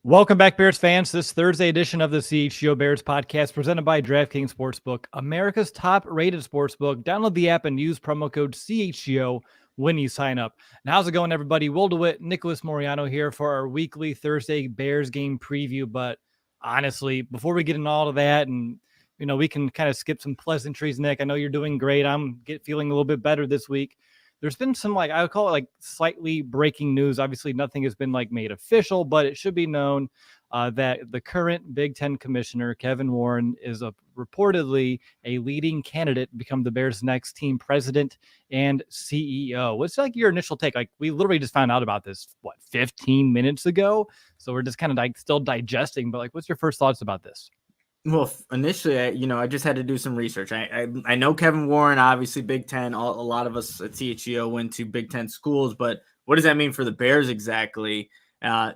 Welcome back, Bears fans. This Thursday edition of the CHGO Bears Podcast presented by DraftKings Sportsbook, America's top-rated sportsbook. Download the app and use promo code CHGO when you sign up. And how's it going, everybody? Will DeWitt, Nicholas Moreano here for our weekly Thursday Bears game preview. But honestly, before we get into all of that, and we can kind of skip some pleasantries, Nick. I know you're doing great. I'm feeling a little bit better this week. There's been some, I would call it slightly breaking news. Obviously, nothing has been made official, but it should be known that the current Big Ten commissioner, Kevin Warren, is reportedly a leading candidate to become the Bears' next team president and CEO. What's your initial take? We literally just found out about this, 15 minutes ago? So we're just kind of still digesting, but what's your first thoughts about this? Well, initially, I just had to do some research. I know Kevin Warren, obviously Big Ten. A lot of us at CHGO went to Big Ten schools, but what does that mean for the Bears exactly?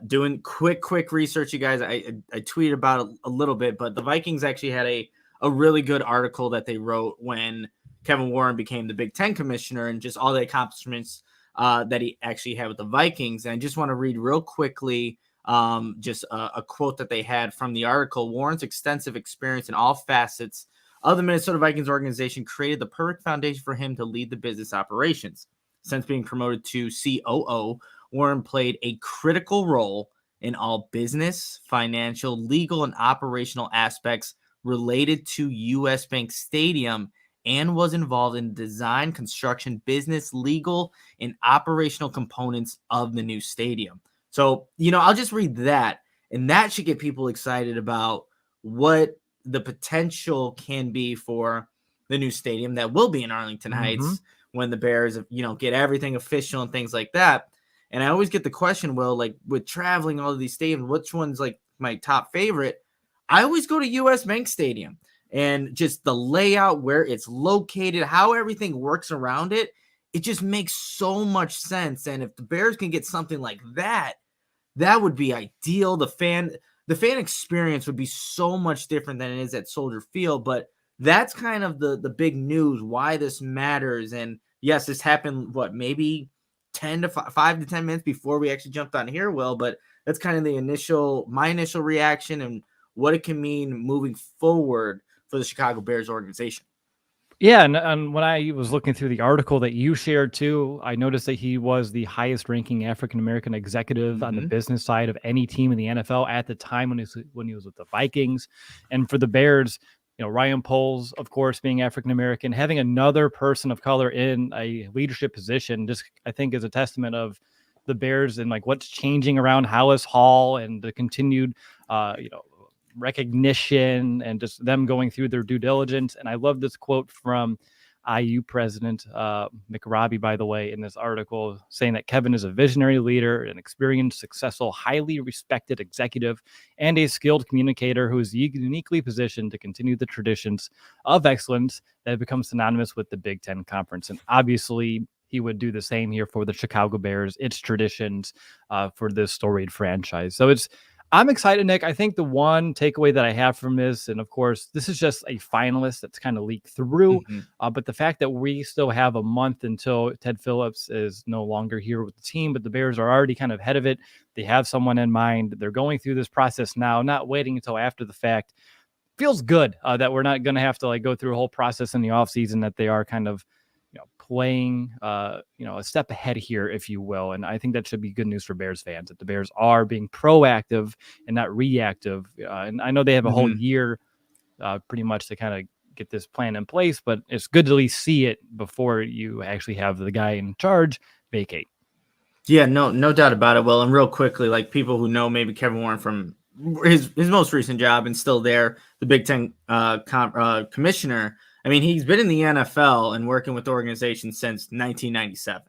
Doing quick research, you guys. I tweeted about it a little bit, but the Vikings actually had a really good article that they wrote when Kevin Warren became the Big Ten commissioner and just all the accomplishments that he actually had with the Vikings. And I just want to read real quickly just a quote that they had from the article. Warren's extensive experience in all facets of the Minnesota Vikings organization created the perfect foundation for him to lead the business operations. Since being promoted to COO, Warren played a critical role in all business, financial, legal, and operational aspects related to U.S. Bank Stadium and was involved in design, construction, business, legal, and operational components of the new stadium. So, I'll just read that, and that should get people excited about what the potential can be for the new stadium that will be in Arlington Heights when the Bears, get everything official and things like that. And I always get the question, well, with traveling all of these stadiums, which one's my top favorite? I always go to U.S. Bank Stadium, and just the layout, where it's located, how everything works around it. It just makes so much sense. And if the Bears can get something like that, that would be ideal. The fan experience would be so much different than it is at Soldier Field. But that's kind of the big news, why this matters. And yes, this happened, maybe 5 to 10 minutes before we actually jumped on here, Will. But that's kind of my initial reaction and what it can mean moving forward for the Chicago Bears organization. Yeah, and when I was looking through the article that you shared too, I noticed that he was the highest-ranking African-American executive on the business side of any team in the NFL at the time when he was with the Vikings. And for the Bears, Ryan Poles, of course, being African-American, having another person of color in a leadership position, just I think is a testament of the Bears and what's changing around Hallis Hall and the continued, recognition and just them going through their due diligence. And I love this quote from IU president McRobbie, by the way, in this article, saying that Kevin is a visionary leader, an experienced, successful, highly respected executive, and a skilled communicator who is uniquely positioned to continue the traditions of excellence that have become synonymous with the Big Ten Conference. And obviously, he would do the same here for the Chicago Bears, its traditions for this storied franchise. So I'm excited, Nick. I think the one takeaway that I have from this, and of course, this is just a finalist that's kind of leaked through, but the fact that we still have a month until Ted Phillips is no longer here with the team, but the Bears are already kind of ahead of it. They have someone in mind. They're going through this process now, not waiting until after the fact. Feels good that we're not going to have to go through a whole process in the offseason, that they are kind of playing, a step ahead here, if you will. And I think that should be good news for Bears fans, that the Bears are being proactive and not reactive. And I know they have a whole year pretty much to kind of get this plan in place, but it's good to at least see it before you actually have the guy in charge vacate. Yeah, no doubt about it. Well, and real quickly, people who know maybe Kevin Warren from his most recent job and still there, the Big Ten commissioner, I mean, he's been in the NFL and working with organizations since 1997,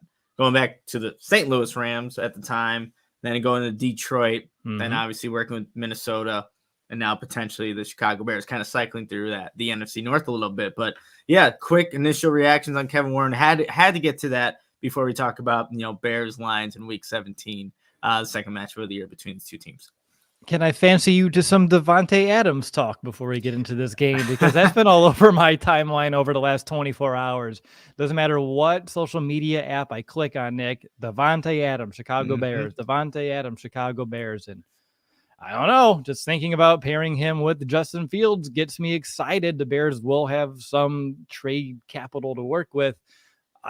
going back to the St. Louis Rams at the time, then going to Detroit, then obviously working with Minnesota, and now potentially the Chicago Bears, kind of cycling through the NFC North a little bit. But yeah, quick initial reactions on Kevin Warren. Had to get to that before we talk about Bears Lions in Week 17, the second matchup of the year between the two teams. Can I fancy you to some Davante Adams talk before we get into this game? Because that's been all over my timeline over the last 24 hours. Doesn't matter what social media app I click on, Nick. Davante Adams, Chicago Bears. Davante Adams, Chicago Bears. And I don't know, just thinking about pairing him with Justin Fields gets me excited. The Bears will have some trade capital to work with.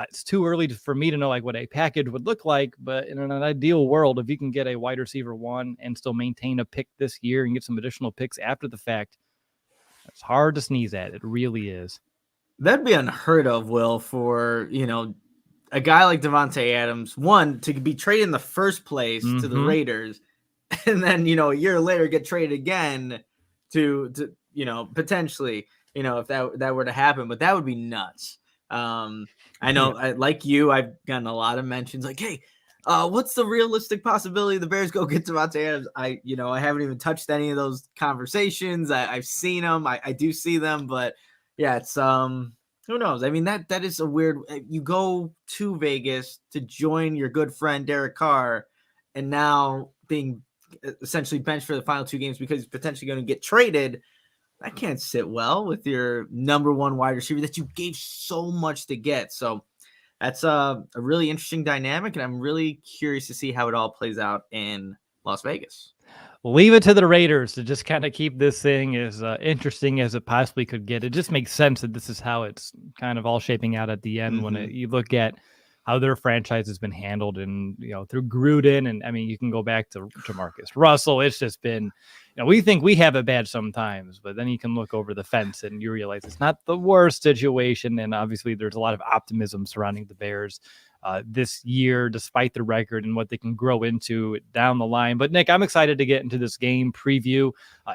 It's too early for me to know like what a package would look like, but in an ideal world, if you can get a wide receiver 1 and still maintain a pick this year and get some additional picks after the fact, it's hard to sneeze at. It really is. That'd be unheard of, Will, for, a guy like Davante Adams, one, to be traded in the first place to the Raiders, and then, a year later get traded again to potentially, if that were to happen, but that would be nuts. I know, like you, I've gotten a lot of mentions like, hey, what's the realistic possibility the Bears go get Davante Adams? I haven't even touched any of those conversations. I've seen them. I do see them, but yeah, it's who knows? I mean, that is a weird. You go to Vegas to join your good friend Derek Carr, and now being essentially benched for the final 2 games because he's potentially going to get traded. That can't sit well with your number 1 wide receiver that you gave so much to get. So that's a really interesting dynamic, and I'm really curious to see how it all plays out in Las Vegas. Leave it to the Raiders to just kind of keep this thing as interesting as it possibly could get. It just makes sense that this is how it's kind of all shaping out at the end when you look at how their franchise has been handled and, through Gruden. And I mean, you can go back to Marcus Russell. It's just been, we think we have it bad sometimes, but then you can look over the fence and you realize it's not the worst situation. And obviously there's a lot of optimism surrounding the Bears this year, despite the record and what they can grow into down the line. But Nick, I'm excited to get into this game preview.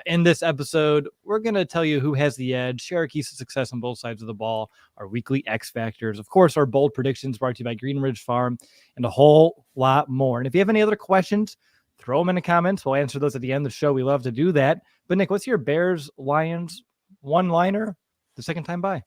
In this episode, we're going to tell you who has the edge, share our keys to success on both sides of the ball, our weekly X factors, of course, our bold predictions brought to you by Green Ridge Farm, and a whole lot more. And if you have any other questions, throw them in the comments. We'll answer those at the end of the show. We love to do that. But Nick, what's your Bears Lions one-liner the second time by?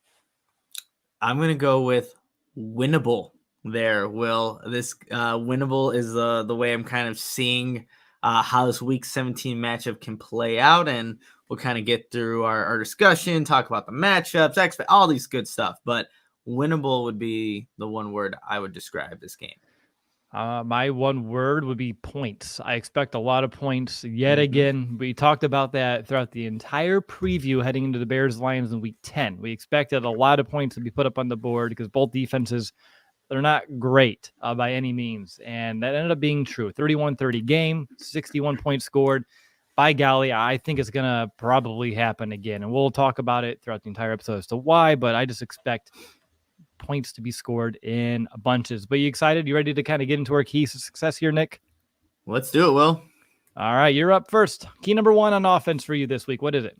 I'm going to go with winnable. There, Will. This winnable is the way I'm kind of seeing how this Week 17 matchup can play out, and we'll kind of get through our discussion, talk about the matchups, all these good stuff. But winnable would be the one word I would describe this game. My one word would be points. I expect a lot of points yet again. We talked about that throughout the entire preview heading into the Bears Lions in Week 10. We expected a lot of points to be put up on the board because both defenses, they're not great by any means. And that ended up being true. 31-30 game, 61 points scored. By golly, I think it's going to probably happen again. And we'll talk about it throughout the entire episode as to why, but I just expect points to be scored in bunches. But you excited? You ready to kind of get into our keys to success here, Nick? Let's do it, Will. All right, you're up first. Key number 1 on offense for you this week. What is it?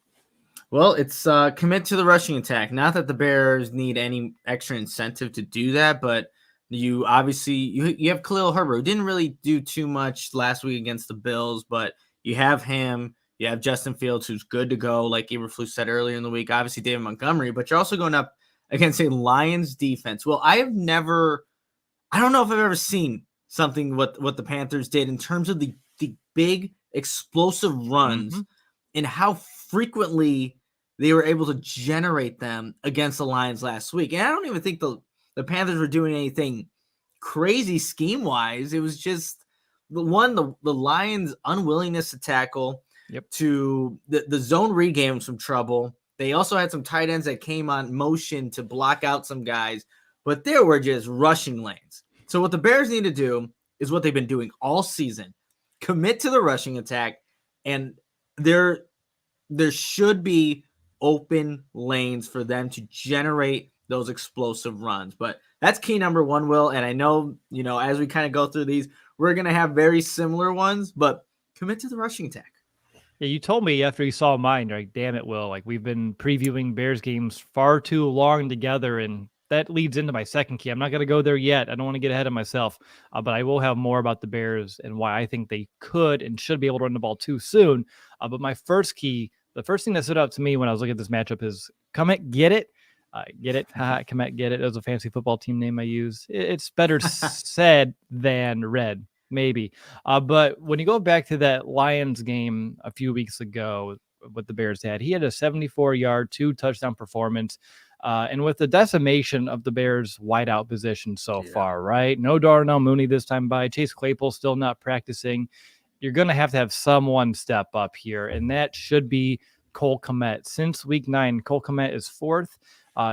Well, it's commit to the rushing attack. Not that the Bears need any extra incentive to do that, but you obviously you have Khalil Herbert, who didn't really do too much last week against the Bills, but you have him. You have Justin Fields, who's good to go, like Eberflus said earlier in the week. Obviously, David Montgomery, but you're also going up against a Lions defense. Well, I don't know if I've ever seen something what the Panthers did in terms of the big explosive runs and how frequently they were able to generate them against the Lions last week. And I don't even think the Panthers were doing anything crazy scheme-wise. It was just the Lions' unwillingness to tackle, to the zone read gave them some trouble. They also had some tight ends that came on motion to block out some guys, but there were just rushing lanes. So what the Bears need to do is what they've been doing all season. Commit to the rushing attack, and there should be open lanes for them to generate those explosive runs. But that's key number 1, Will. And I know, as we kind of go through these, we're going to have very similar ones, but commit to the rushing attack. Yeah, you told me after you saw mine, you're like, damn it, Will. Like, we've been previewing Bears games far too long together, and that leads into my second key. I'm not going to go there yet. I don't want to get ahead of myself, but I will have more about the Bears and why I think they could and should be able to run the ball too soon. But my first key, the first thing that stood out to me when I was looking at this matchup is Komet, get it. Get it. Komet, get it. It was a fancy football team name I use. It's better said than read, maybe. But when you go back to that Lions game a few weeks ago, what the Bears had, he had a 74-yard, 2-touchdown performance. And with the decimation of the Bears wideout position so far, right? No Darnell Mooney this time by. Chase Claypool still not practicing. You're going to have someone step up here, and that should be Cole Kmet. Since week 9, Cole Kmet is 4th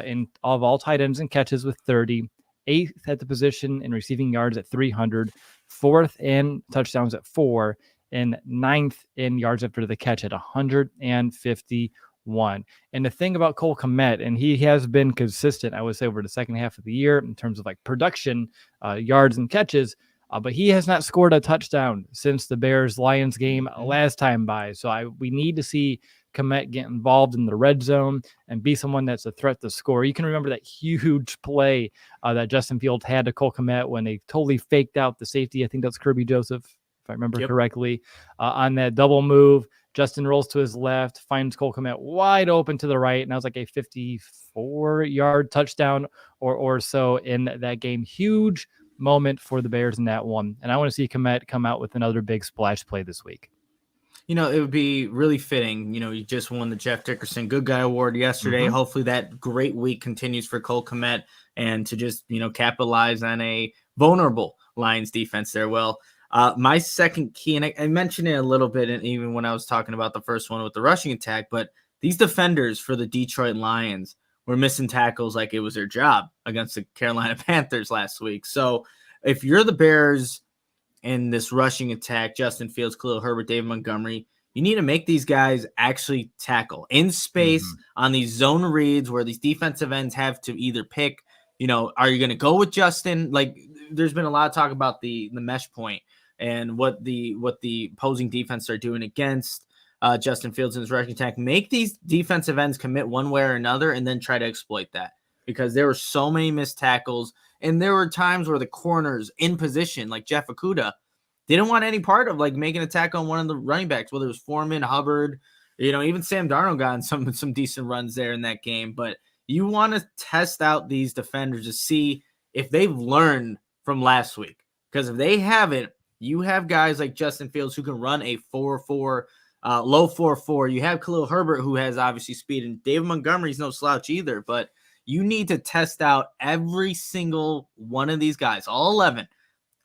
in of all tight ends and catches with 30, 8th at the position in receiving yards at 300, 4th in touchdowns at 4, and 9th in yards after the catch at 151. And the thing about Cole Kmet, and he has been consistent, I would say, over the second half of the year in terms of like production, yards and catches, but he has not scored a touchdown since the Bears-Lions game last time by. So we need to see Kmet get involved in the red zone and be someone that's a threat to score. You can remember that huge play that Justin Fields had to Cole Kmet when they totally faked out the safety. I think that's Kirby Joseph, if I remember correctly, on that double move. Justin rolls to his left, finds Cole Kmet wide open to the right, and that was like a 54-yard touchdown or so in that game. Huge moment for the Bears in that one. And I want to see Kmet come out with another big splash play this week. You know, it would be really fitting. You know, you just won the Jeff Dickerson Good Guy Award yesterday. Hopefully that great week continues for Cole Kmet and to just, you know, capitalize on a vulnerable Lions defense there. Well, my second key, and I mentioned it a little bit, and even when I was talking about the first one with the rushing attack, but these defenders for the Detroit Lions were missing tackles like it was their job against the Carolina Panthers last week. So if you're the Bears in this rushing attack, Justin Fields, Khalil Herbert, David Montgomery, you need to make these guys actually tackle in space on these zone reads where these defensive ends have to either pick, you know, are you going to go with Justin? Like, there's been a lot of talk about the mesh point and what the opposing defense are doing against Justin Fields in his rushing attack. Make these defensive ends commit one way or another and then try to exploit that, because there were so many missed tackles. And there were times where the corners in position, like Jeff Okudah, didn't want any part of like making a tackle on one of the running backs, whether it was Foreman, Hubbard, you know, even Sam Darnold got in some decent runs there in that game. But you want to test out these defenders to see if they've learned from last week. Because if they haven't, you have guys like Justin Fields who can run a 4-4, low 4-4. You have Khalil Herbert, who has obviously speed, and David Montgomery's no slouch either. But you need to test out every single one of these guys, all 11,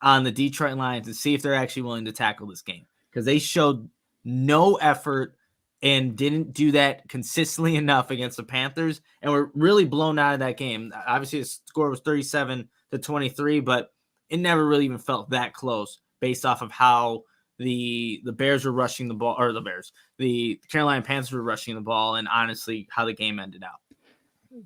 on the Detroit Lions and see if they're actually willing to tackle this game, because they showed no effort and didn't do that consistently enough against the Panthers and were really blown out of that game. Obviously, the score was 37-23, but it never really even felt that close based off of how the Bears were rushing the ball, or the Carolina Panthers were rushing the ball, and honestly, how the game ended out.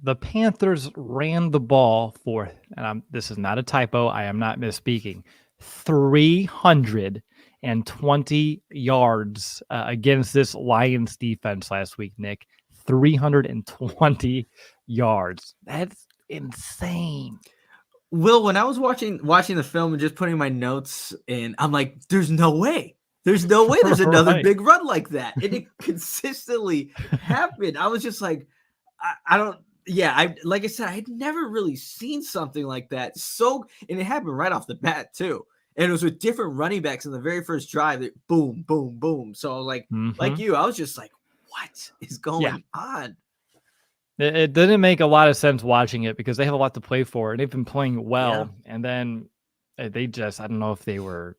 The Panthers ran the ball for, and this is not a typo, I am not misspeaking, 320 yards against this Lions defense last week, Nick. 320 yards. That's insane. Will, when I was watching the film and just putting my notes in, I'm like, there's no way. There's another big run like that. And it consistently happened. I was just like, like I said, I had never really seen something like that. And it happened right off the bat too. And it was with different running backs in the very first drive. That boom, boom, boom. So like you, I was just like, what is going on? It didn't make a lot of sense watching it because they have a lot to play for and they've been playing well. Yeah. And then they just, I don't know if they were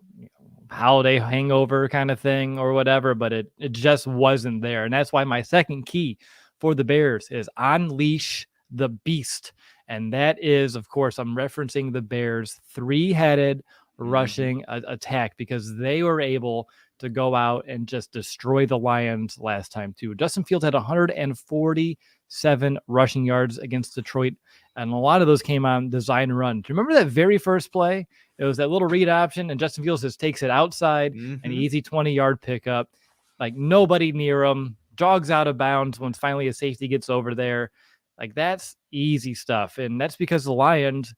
holiday hangover kind of thing or whatever, but it just wasn't there. And that's why my second key for the Bears is unleash the beast. And that is, of course, I'm referencing the Bears' three-headed rushing attack, because they were able to go out and just destroy the Lions last time too. Justin Fields had 147 rushing yards against Detroit, and a lot of those came on design run. Do you remember that very first play? It was that little read option, and Justin Fields just takes it outside, an easy 20-yard pickup, like nobody near him, jogs out of bounds once finally a safety gets over there. Like, that's easy stuff. And that's because the Lions,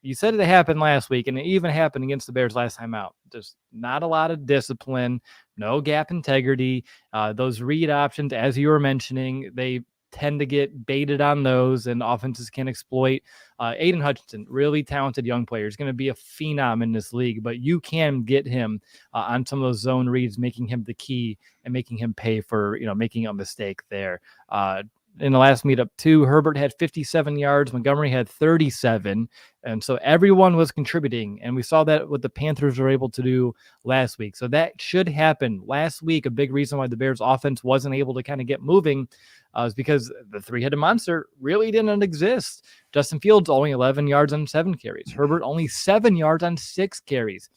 you said it happened last week, and it even happened against the Bears last time out. Just not a lot of discipline, no gap integrity. Those read options, as you were mentioning, they tend to get baited on those, and offenses can exploit. Aiden Hutchinson, really talented young player, is going to be a phenom in this league, but you can get him on some of those zone reads, making him the key and making him pay for, making a mistake there. In the last meetup too, Herbert had 57 yards, Montgomery had 37, and so everyone was contributing, and we saw that what the Panthers were able to do last week. So that should happen. Last week, a big reason why the Bears offense wasn't able to kind of get moving is because the three-headed monster really didn't exist. Justin Fields only 11 yards on 7 carries. Herbert only 7 yards on 6 carries.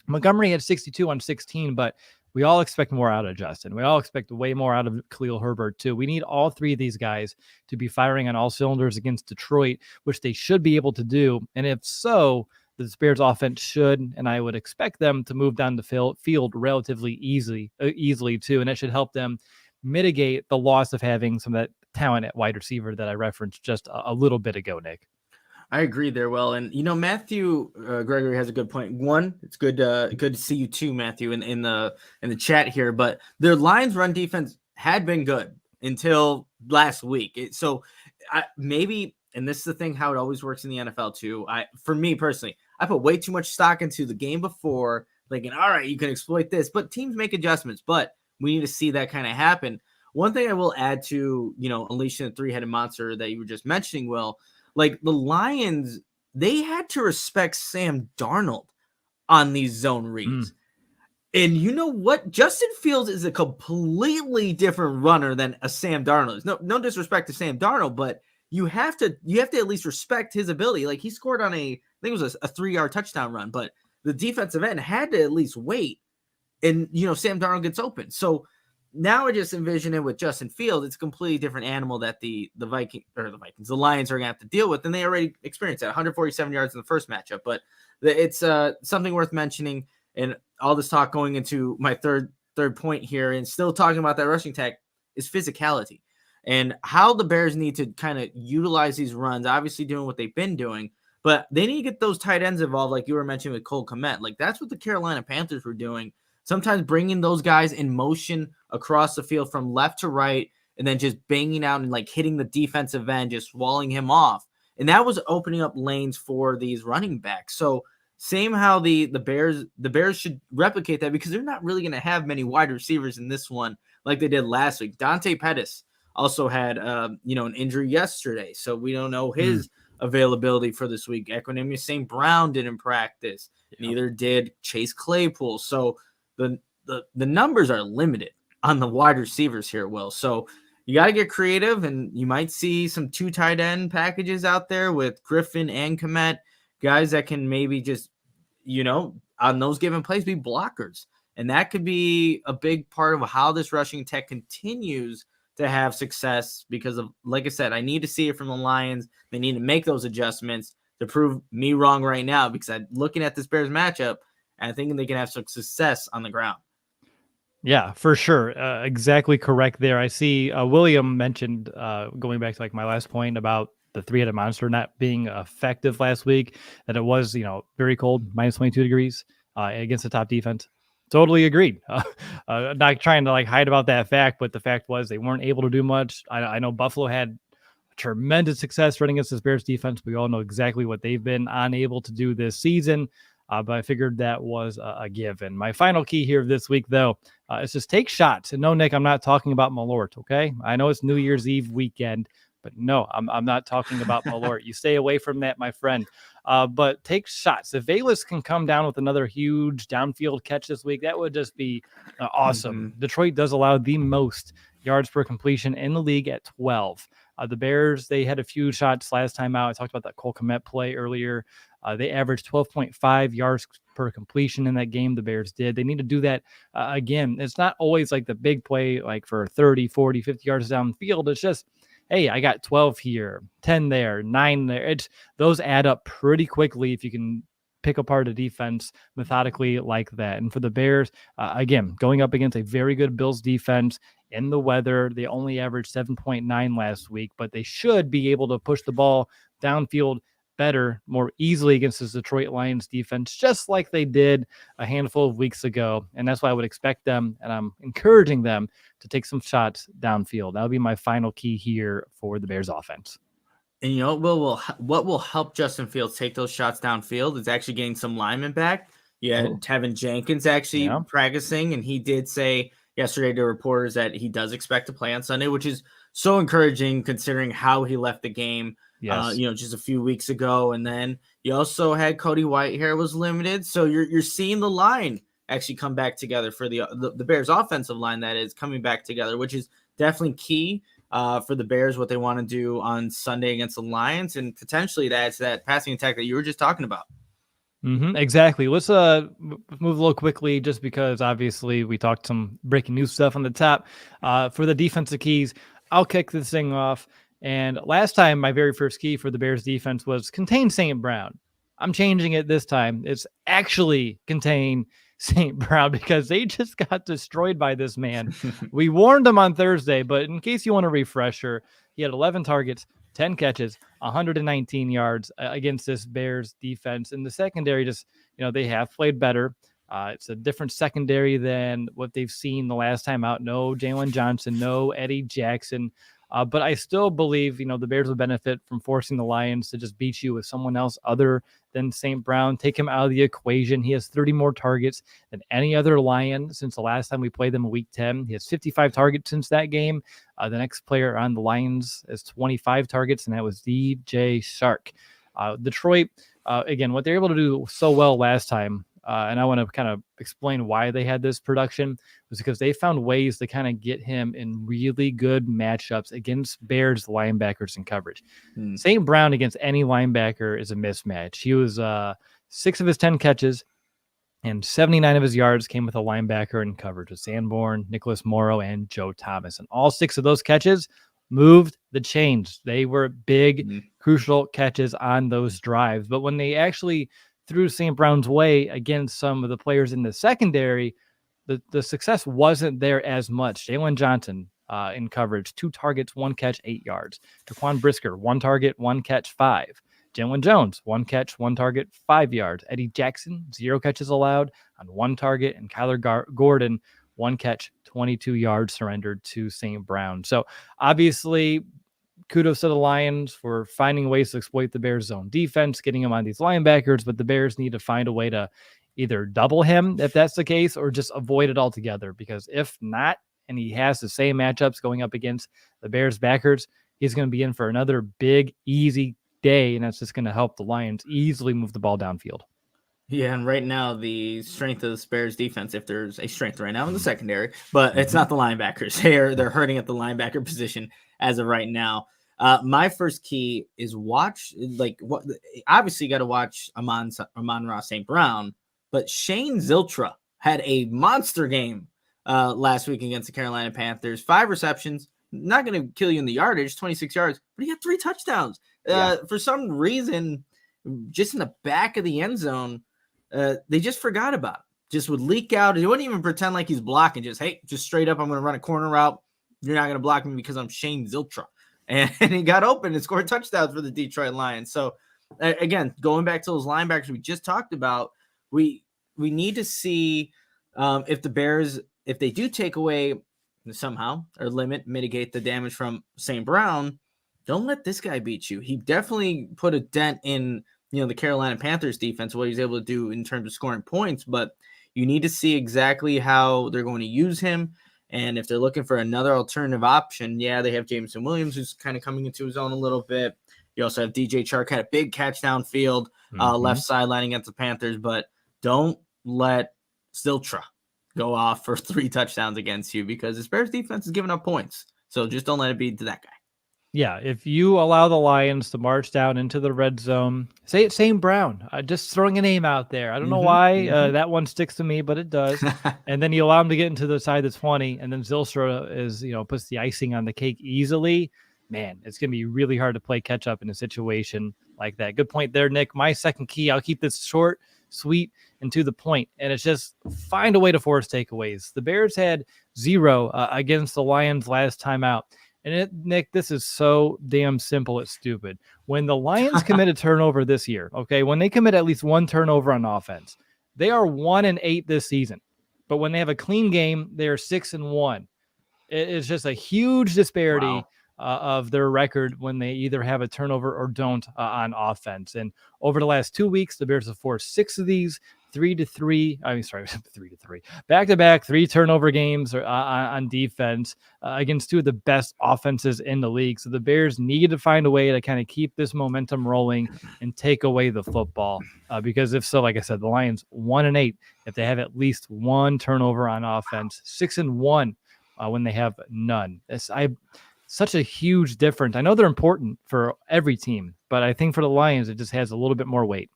Montgomery had 62 on 16, but we all expect more out of Justin. We all expect way more out of Khalil Herbert, too. We need all three of these guys to be firing on all cylinders against Detroit, which they should be able to do. And if so, the Bears offense should, and I would expect them to move down the field relatively easily, too. And that should help them mitigate the loss of having some of that talent at wide receiver that I referenced just a little bit ago, Nick. I agree there, Will. And, Matthew Gregory has a good point. One, it's good to see you too, Matthew, in the chat here. But their Lions run defense had been good until last week. Maybe, and this is the thing, how it always works in the NFL too. For me personally, I put way too much stock into the game before, thinking, all right, you can exploit this. But teams make adjustments. But we need to see that kind of happen. One thing I will add to, unleashing the three-headed monster that you were just mentioning, Will, like the Lions, they had to respect Sam Darnold on these zone reads. And you know what? Justin Fields is a completely different runner than a Sam Darnold. No disrespect to Sam Darnold, but you have to at least respect his ability. Like, he scored on I think it was a 3-yard touchdown run, but the defensive end had to at least wait. And, Sam Darnold gets open. So now I just envision it with Justin Fields. It's a completely different animal that the Lions are going to have to deal with, and they already experienced that. 147 yards in the first matchup, but it's something worth mentioning. And all this talk going into my third point here, and still talking about that rushing attack, is physicality and how the Bears need to kind of utilize these runs. Obviously, doing what they've been doing, but they need to get those tight ends involved, like you were mentioning with Cole Kmet. Like, that's what the Carolina Panthers were doing. Sometimes bringing those guys in motion across the field from left to right, and then just banging out and like hitting the defensive end, just walling him off. And that was opening up lanes for these running backs. So same how the Bears should replicate that, because they're not really going to have many wide receivers in this one like they did last week. Dante Pettis also had an injury yesterday, so we don't know his availability for this week. Equanimeous St. Brown didn't practice. Neither did Chase Claypool. So the numbers are limited on the wide receivers here, Will. So you got to get creative, and you might see some 2 tight end packages out there with Griffin and Kmet, guys that can maybe just, on those given plays, be blockers. And that could be a big part of how this rushing tech continues to have success, because of, like I said, I need to see it from the Lions. They need to make those adjustments to prove me wrong right now, because I'm looking at this Bears matchup, and I think they can have some success on the ground. Yeah, for sure. Exactly correct there. I see William mentioned, going back to like my last point about the three-headed monster not being effective last week, that it was, very cold, minus 22 degrees against the top defense. Totally agreed. Not trying to like hide about that fact, but the fact was they weren't able to do much. I know Buffalo had tremendous success running against this Bears defense. We all know exactly what they've been unable to do this season. But I figured that was a given. My final key here this week, though, is just take shots. And no, Nick, I'm not talking about Malort, okay? I know it's New Year's Eve weekend, but no, I'm not talking about Malort. You stay away from that, my friend. But take shots. If Valus can come down with another huge downfield catch this week, that would just be awesome. Detroit does allow the most yards per completion in the league at 12. The Bears, they had a few shots last time out. I talked about that Cole Kmet play earlier. They averaged 12.5 yards per completion in that game. The Bears did. They need to do that again. It's not always like the big play, like for 30, 40, 50 yards downfield. It's just, hey, I got 12 here, 10 there, 9 there. Those add up pretty quickly if you can pick apart a defense methodically like that. And for the Bears, again, going up against a very good Bills defense, in the weather. They only averaged 7.9 last week, but they should be able to push the ball downfield better, more easily against this Detroit Lions defense, just like they did a handful of weeks ago. And that's why I would expect them, and I'm encouraging them to take some shots downfield. That'll be my final key here for the Bears offense. And what will help Justin Fields take those shots downfield is actually getting some linemen back. You had Tevin Jenkins actually practicing, and he did say yesterday to reporters that he does expect to play on Sunday, which is so encouraging considering how he left the game. Yes. Just a few weeks ago. And then you also had Cody Whitehair was limited. So you're seeing the line actually come back together for the Bears offensive line that is coming back together, which is definitely key for the Bears, what they want to do on Sunday against the Lions. And potentially that's that passing attack that you were just talking about. Exactly. Let's move a little quickly just because obviously we talked some breaking news stuff on the top. For the defensive keys, I'll kick this thing off. And last time, my very first key for the Bears defense was contain St. Brown. I'm changing it this time. It's actually contain St. Brown because they just got destroyed by this man. We warned him on Thursday, but in case you want a refresher, he had 11 targets, 10 catches, 119 yards against this Bears defense. And the secondary just, they have played better. It's a different secondary than what they've seen the last time out. No Jalen Johnson, no Eddie Jackson. But I still believe, the Bears will benefit from forcing the Lions to just beat you with someone else other than St. Brown. Take him out of the equation. He has 30 more targets than any other Lion since the last time we played them in Week 10. He has 55 targets since that game. The next player on the Lions has 25 targets, and that was DJ Shark. Detroit, again, what they were able to do so well last time, and I want to kind of explain why they had this production, was because they found ways to kind of get him in really good matchups against Bears linebackers in coverage. St. Brown against any linebacker is a mismatch. He was 6 of his 10 catches and 79 of his yards came with a linebacker in coverage with Sanborn, Nicholas Morrow, and Joe Thomas. And all 6 of those catches moved the chains. They were big, crucial catches on those drives. But when they actually threw St. Brown's way against some of the players in the secondary, the success wasn't there as much. Jalen Johnson in coverage, 2 targets, 1 catch, 8 yards. Daquan Brisker, 1 target, 1 catch, 5. Jalen Jones, 1 catch, 1 target, 5 yards. Eddie Jackson, 0 catches allowed on 1 target. And Kyler Gordon, 1 catch, 22 yards surrendered to St. Brown. So obviously, kudos to the Lions for finding ways to exploit the Bears' zone defense, getting him on these linebackers, but the Bears need to find a way to either double him if that's the case or just avoid it altogether, because if not, and he has the same matchups going up against the Bears backers, he's going to be in for another big, easy day, and that's just going to help the Lions easily move the ball downfield. Yeah, and right now the strength of the Bears defense, if there's a strength right now in the secondary, but it's not the linebackers. They're hurting at the linebacker position as of right now. My first key is obviously you got to watch Amon-Ra St. Brown, but Shane Zylstra had a monster game last week against the Carolina Panthers. 5 receptions, not going to kill you in the yardage, 26 yards, but he got 3 touchdowns. For some reason, just in the back of the end zone, they just forgot about it. Just would leak out. He wouldn't even pretend like he's blocking. Just straight up, I'm going to run a corner route. You're not going to block me because I'm Shane Zylstra. And he got open and scored touchdowns for the Detroit Lions. So, again, going back to those linebackers we just talked about, we need to see if the Bears, if they do take away somehow or mitigate the damage from St. Brown, don't let this guy beat you. He definitely put a dent in the Carolina Panthers defense, what he's able to do in terms of scoring points, but you need to see exactly how they're going to use him. And if they're looking for another alternative option, they have Jameson Williams, who's kind of coming into his own a little bit. You also have DJ Chark, had a big catch downfield, left sideline against the Panthers, but don't let Zylstra go off for 3 touchdowns against you because the Bears defense is giving up points. So just don't let it be to that guy. Yeah, if you allow the Lions to march down into the red zone, say it's St. Brown, just throwing a name out there. I don't know why that one sticks to me, but it does. And then you allow him to get into the side that's 20, and then Zylstra is, puts the icing on the cake easily. Man, it's going to be really hard to play catch up in a situation like that. Good point there, Nick. My second key, I'll keep this short, sweet and to the point. And it's just find a way to force takeaways. The Bears had 0 against the Lions last time out. And Nick, this is so damn simple. It's stupid. When the Lions commit a turnover this year, okay, when they commit at least 1 turnover on offense, they are 1-8 this season. But when they have a clean game, they are 6-1. It's just a huge disparity of their record when they either have a turnover or don't on offense. And over the last 2 weeks, the Bears have forced 6 of these, 3-3. I mean, sorry, 3-3. Back-to-back 3 turnover games on defense against 2 of the best offenses in the league. So the Bears needed to find a way to kind of keep this momentum rolling and take away the football. Because if so, like I said, the Lions 1-8 if they have at least 1 turnover on offense, 6-1 when they have none. Such a huge difference. I know they're important for every team, but I think for the Lions, it just has a little bit more weight.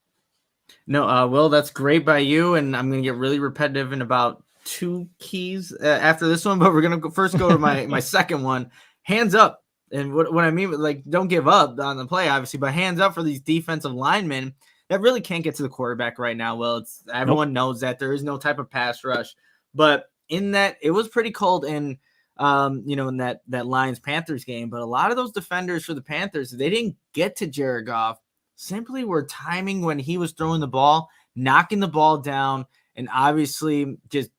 No, Will, that's great by you. And I'm going to get really repetitive in about 2 keys after this one, but we're going to first go to my second one, hands up. And what I mean, like, don't give up on the play, obviously, but hands up for these defensive linemen that really can't get to the quarterback right now. Well, everyone knows that there is no type of pass rush, but in that it was pretty cold in in that Lions-Panthers game, but a lot of those defenders for the Panthers, they didn't get to Jared Goff, simply were timing when he was throwing the ball, knocking the ball down, and obviously just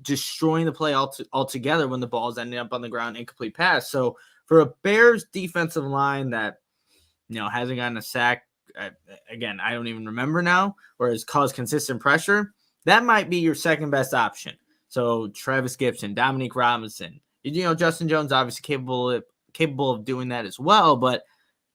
destroying the play altogether when the ball's ending up on the ground, incomplete pass. So for a Bears defensive line that, hasn't gotten a sack, again, I don't even remember now, or has caused consistent pressure, that might be your second best option. So Travis Gibson, Dominique Robinson, Justin Jones obviously capable of doing that as well, but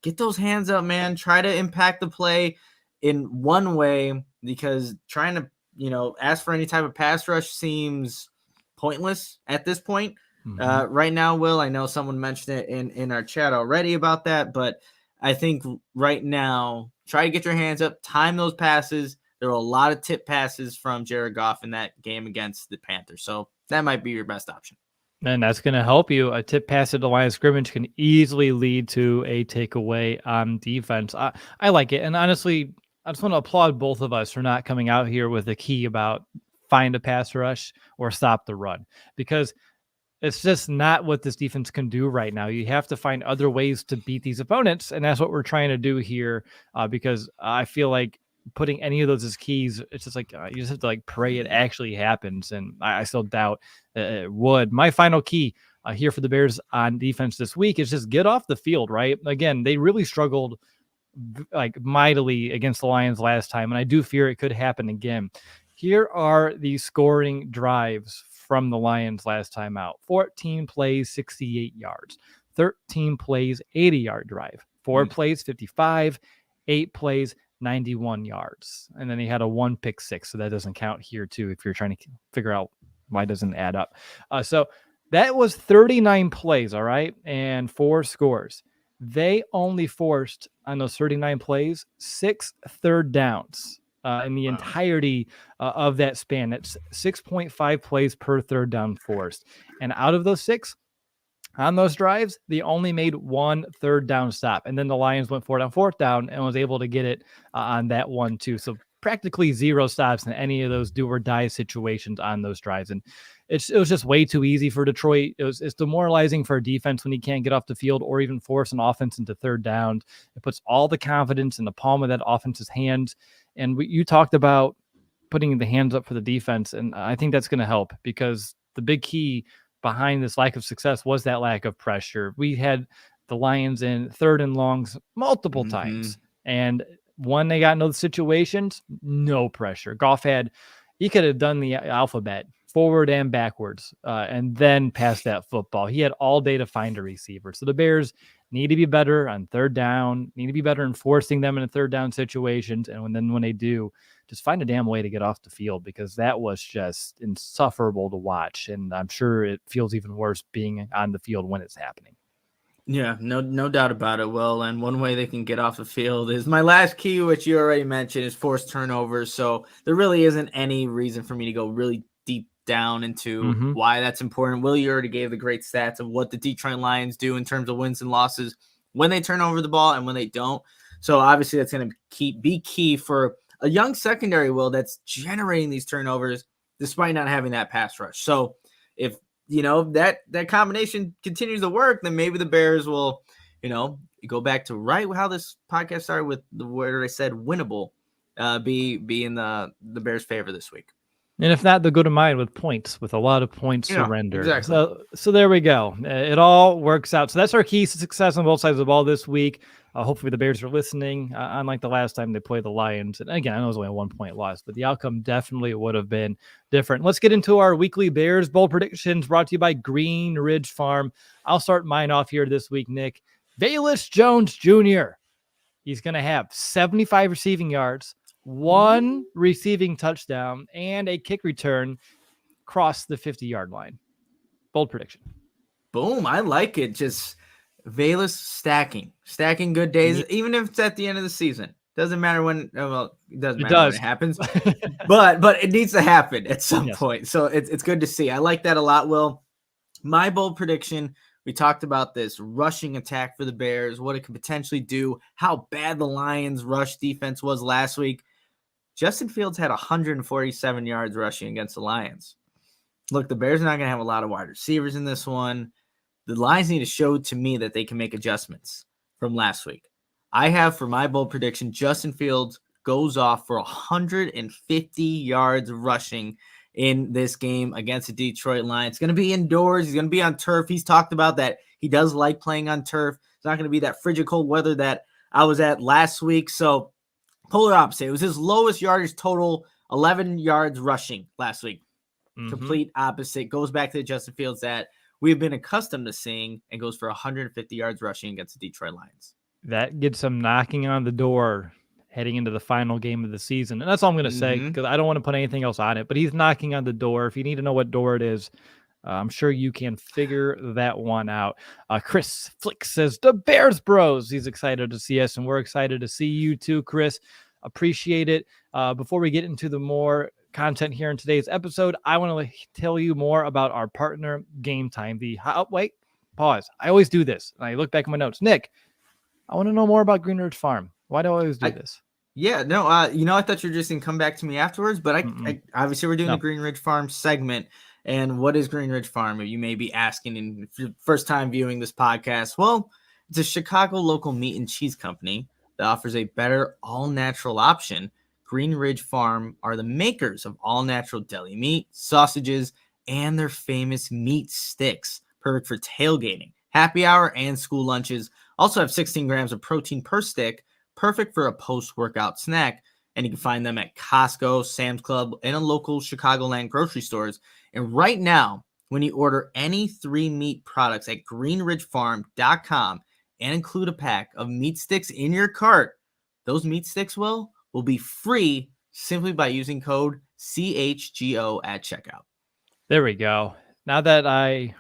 get those hands up, man. Try to impact the play in one way, because trying to, ask for any type of pass rush seems pointless at this point. Right now, Will, I know someone mentioned it in our chat already about that, but I think right now, try to get your hands up, time those passes. There were a lot of tip passes from Jared Goff in that game against the Panthers. So that might be your best option. And that's going to help you. A tip pass at the line of scrimmage can easily lead to a takeaway on defense. I like it. And honestly, I just want to applaud both of us for not coming out here with a key about find a pass rush or stop the run, because it's just not what this defense can do right now. You have to find other ways to beat these opponents. And that's what we're trying to do here, because I feel like putting any of those as keys, it's just like you just have to pray it actually happens, and I still doubt it would. My final key here for the Bears on defense this week is just get off the field. Right, again, they really struggled mightily against the Lions last time, and I do fear it could happen again. Here are the scoring drives from the Lions last time out: 14 plays, 68 yards; 13 plays, 80-yard drive; 4 plays, 55; 8 plays, 91 yards. And then he had a 1 pick 6. So that doesn't count here too, if you're trying to figure out why it doesn't add up. So that was 39 plays. All right. And 4 scores. They only forced on those 39 plays 6 third downs in the entirety of that span. That's 6.5 plays per third down forced. And out of those 6, on those drives, they only made 1 third down stop. And then the Lions went for it on 4th down and was able to get it on that one too. So practically 0 stops in any of those do or die situations on those drives. And it was just way too easy for Detroit. It's demoralizing for a defense when he can't get off the field or even force an offense into 3rd down. It puts all the confidence in the palm of that offense's hands. And you talked about putting the hands up for the defense. And I think that's going to help, because the big key behind this lack of success was that lack of pressure. We had the Lions in 3rd and longs multiple times, and when they got into the situations, no pressure. Goff he could have done the alphabet forward and backwards, and then passed that football. He had all day to find a receiver. So the Bears need to be better on 3rd down, need to be better in forcing them into 3rd down situations. And when they do, just find a damn way to get off the field, because that was just insufferable to watch. And I'm sure it feels even worse being on the field when it's happening. Yeah, no doubt about it, Will. And one way they can get off the field is my last key, which you already mentioned, is forced turnovers. So there really isn't any reason for me to go really deep down into why that's important. Will, you already gave the great stats of what the Detroit Lions do in terms of wins and losses when they turn over the ball and when they don't. So obviously that's going to be key for a young secondary, Will, that's generating these turnovers despite not having that pass rush. So if that combination continues to work, then maybe the Bears will, go back to right how this podcast started with where I said winnable, be in the Bears' favor this week. And if not, they'll go to mine with points, with a lot of points surrendered. Exactly. So there we go. It all works out. So that's our keys to success on both sides of the ball this week. Hopefully the Bears are listening, unlike the last time they played the Lions. And again, I know it was only a 1-point loss, but the outcome definitely would have been different. Let's get into our weekly Bears Bowl predictions brought to you by Green Ridge Farm. I'll start mine off here this week, Nick. Velus Jones Jr. He's going to have 75 receiving yards, 1 receiving touchdown, and a kick return cross the 50-yard line. Bold prediction. Boom. I like it. Just Velus stacking good days, even if it's at the end of the season. Doesn't matter when. Well, it doesn't matter when it happens, but it needs to happen at some point. So it's good to see. I like that a lot, Will. My bold prediction, we talked about this rushing attack for the Bears, what it could potentially do, how bad the Lions' rush defense was last week. Justin Fields had 147 yards rushing against the Lions. Look, the Bears are not going to have a lot of wide receivers in this one. The Lions need to show to me that they can make adjustments from last week. I have for my bold prediction, Justin Fields goes off for 150 yards rushing in this game against the Detroit Lions. It's going to be indoors. He's going to be on turf. He's talked about that. He does like playing on turf. It's not going to be that frigid cold weather that I was at last week. So polar opposite. It was his lowest yardage total, 11 yards rushing last week. Mm-hmm. Complete opposite. Goes back to the Justin Fields that we've been accustomed to seeing and goes for 150 yards rushing against the Detroit Lions. That gets him knocking on the door heading into the final game of the season. And that's all I'm going to say because I don't want to put anything else on it. But he's knocking on the door. If you need to know what door it is, I'm sure you can figure that one out. Chris Flick says, the Bears Bros. He's excited to see us, and we're excited to see you too, Chris. Appreciate it. Before we get into the more content here in today's episode, I want to tell you more about our partner, Game Time. Pause. I always do this. And I look back at my notes. Nick, I want to know more about Green Ridge Farm. Why do I always do this? Yeah, no, I thought you were just going to come back to me afterwards, but I obviously we're doing the Green Ridge Farm segment. And what is Green Ridge Farm? You may be asking, and if you're first time viewing this podcast, well, it's a Chicago local meat and cheese company that offers a better all-natural option. Green Ridge Farm are the makers of all-natural deli meat, sausages, and their famous meat sticks, perfect for tailgating, happy hour, and school lunches. Also have 16 grams of protein per stick, perfect for a post-workout snack. And you can find them at Costco, Sam's Club, and a local Chicagoland grocery stores. And right now, when you order any 3 meat products at greenridgefarm.com and include a pack of meat sticks in your cart, those meat sticks will be free simply by using code CHGO at checkout. There we go. Now that I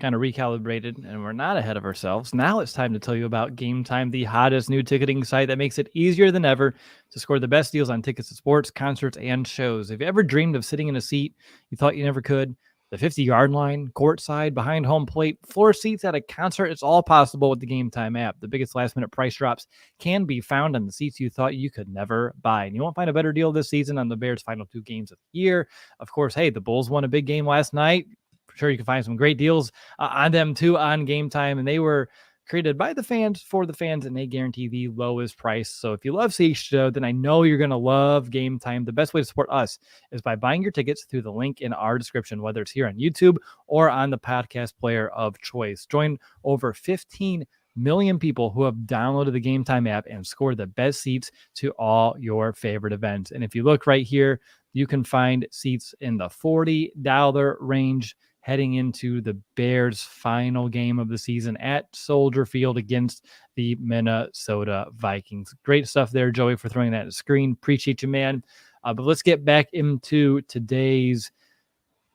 kind of recalibrated and we're not ahead of ourselves, now it's time to tell you about Game Time, the hottest new ticketing site that makes it easier than ever to score the best deals on tickets to sports, concerts, and shows. Have you ever dreamed of sitting in a seat you thought you never could? The 50-yard line, courtside, behind home plate, floor seats at a concert, it's all possible with the Game Time app. The biggest last-minute price drops can be found on the seats you thought you could never buy. And you won't find a better deal this season on the Bears' final 2 games of the year. Of course, hey, the Bulls won a big game last night. Sure, you can find some great deals on them too on Game Time, and they were created by the fans for the fans, and they guarantee the lowest price. So if you love CHGO, then I know you're going to love Game Time. The best way to support us is by buying your tickets through the link in our description, whether it's here on YouTube or on the podcast player of choice. Join over 15 million people who have downloaded the Game Time app and scored the best seats to all your favorite events. And if you look right here, you can find seats in the $40 range heading into the Bears' final game of the season at Soldier Field against the Minnesota Vikings. Great stuff there, Joey, for throwing that on the screen. Appreciate you, man. But let's get back into today's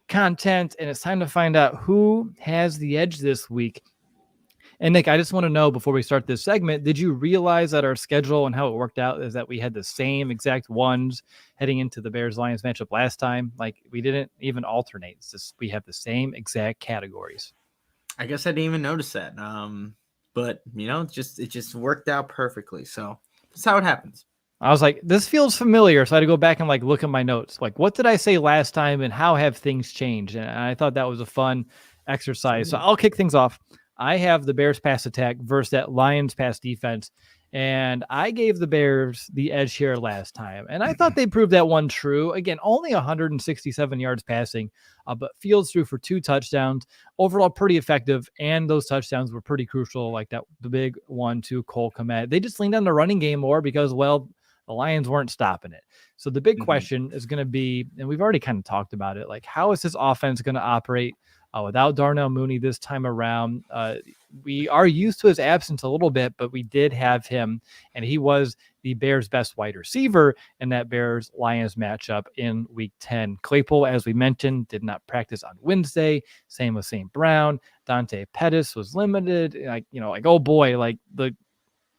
content, and it's time to find out who has the edge this week. And Nick, I just want to know before we start this segment, did you realize that our schedule and how it worked out is that we had the same exact ones heading into the Bears-Lions matchup last time? Like, we didn't even alternate. It's just, we have the same exact categories. I guess I didn't even notice that. But it just worked out perfectly. So that's how it happens. I was like, this feels familiar. So I had to go back and like look at my notes. Like, what did I say last time and how have things changed? And I thought that was a fun exercise. So I'll kick things off. I have the Bears pass attack versus that Lions pass defense. And I gave the Bears the edge here last time. And I thought they proved that one true. Again, only 167 yards passing, but Fields threw for 2 touchdowns. Overall, pretty effective. And those touchdowns were pretty crucial, like that the big one to Cole Kmet. They just leaned on the running game more because, well, the Lions weren't stopping it. So the big question is going to be, and we've already kind of talked about it, like how is this offense going to operate without Darnell Mooney this time around? We are used to his absence a little bit, but we did have him, and he was the Bears' best wide receiver in that Bears-Lions matchup in Week 10. Claypool, as we mentioned, did not practice on Wednesday. Same with St. Brown. Dante Pettis was limited. Like oh boy, like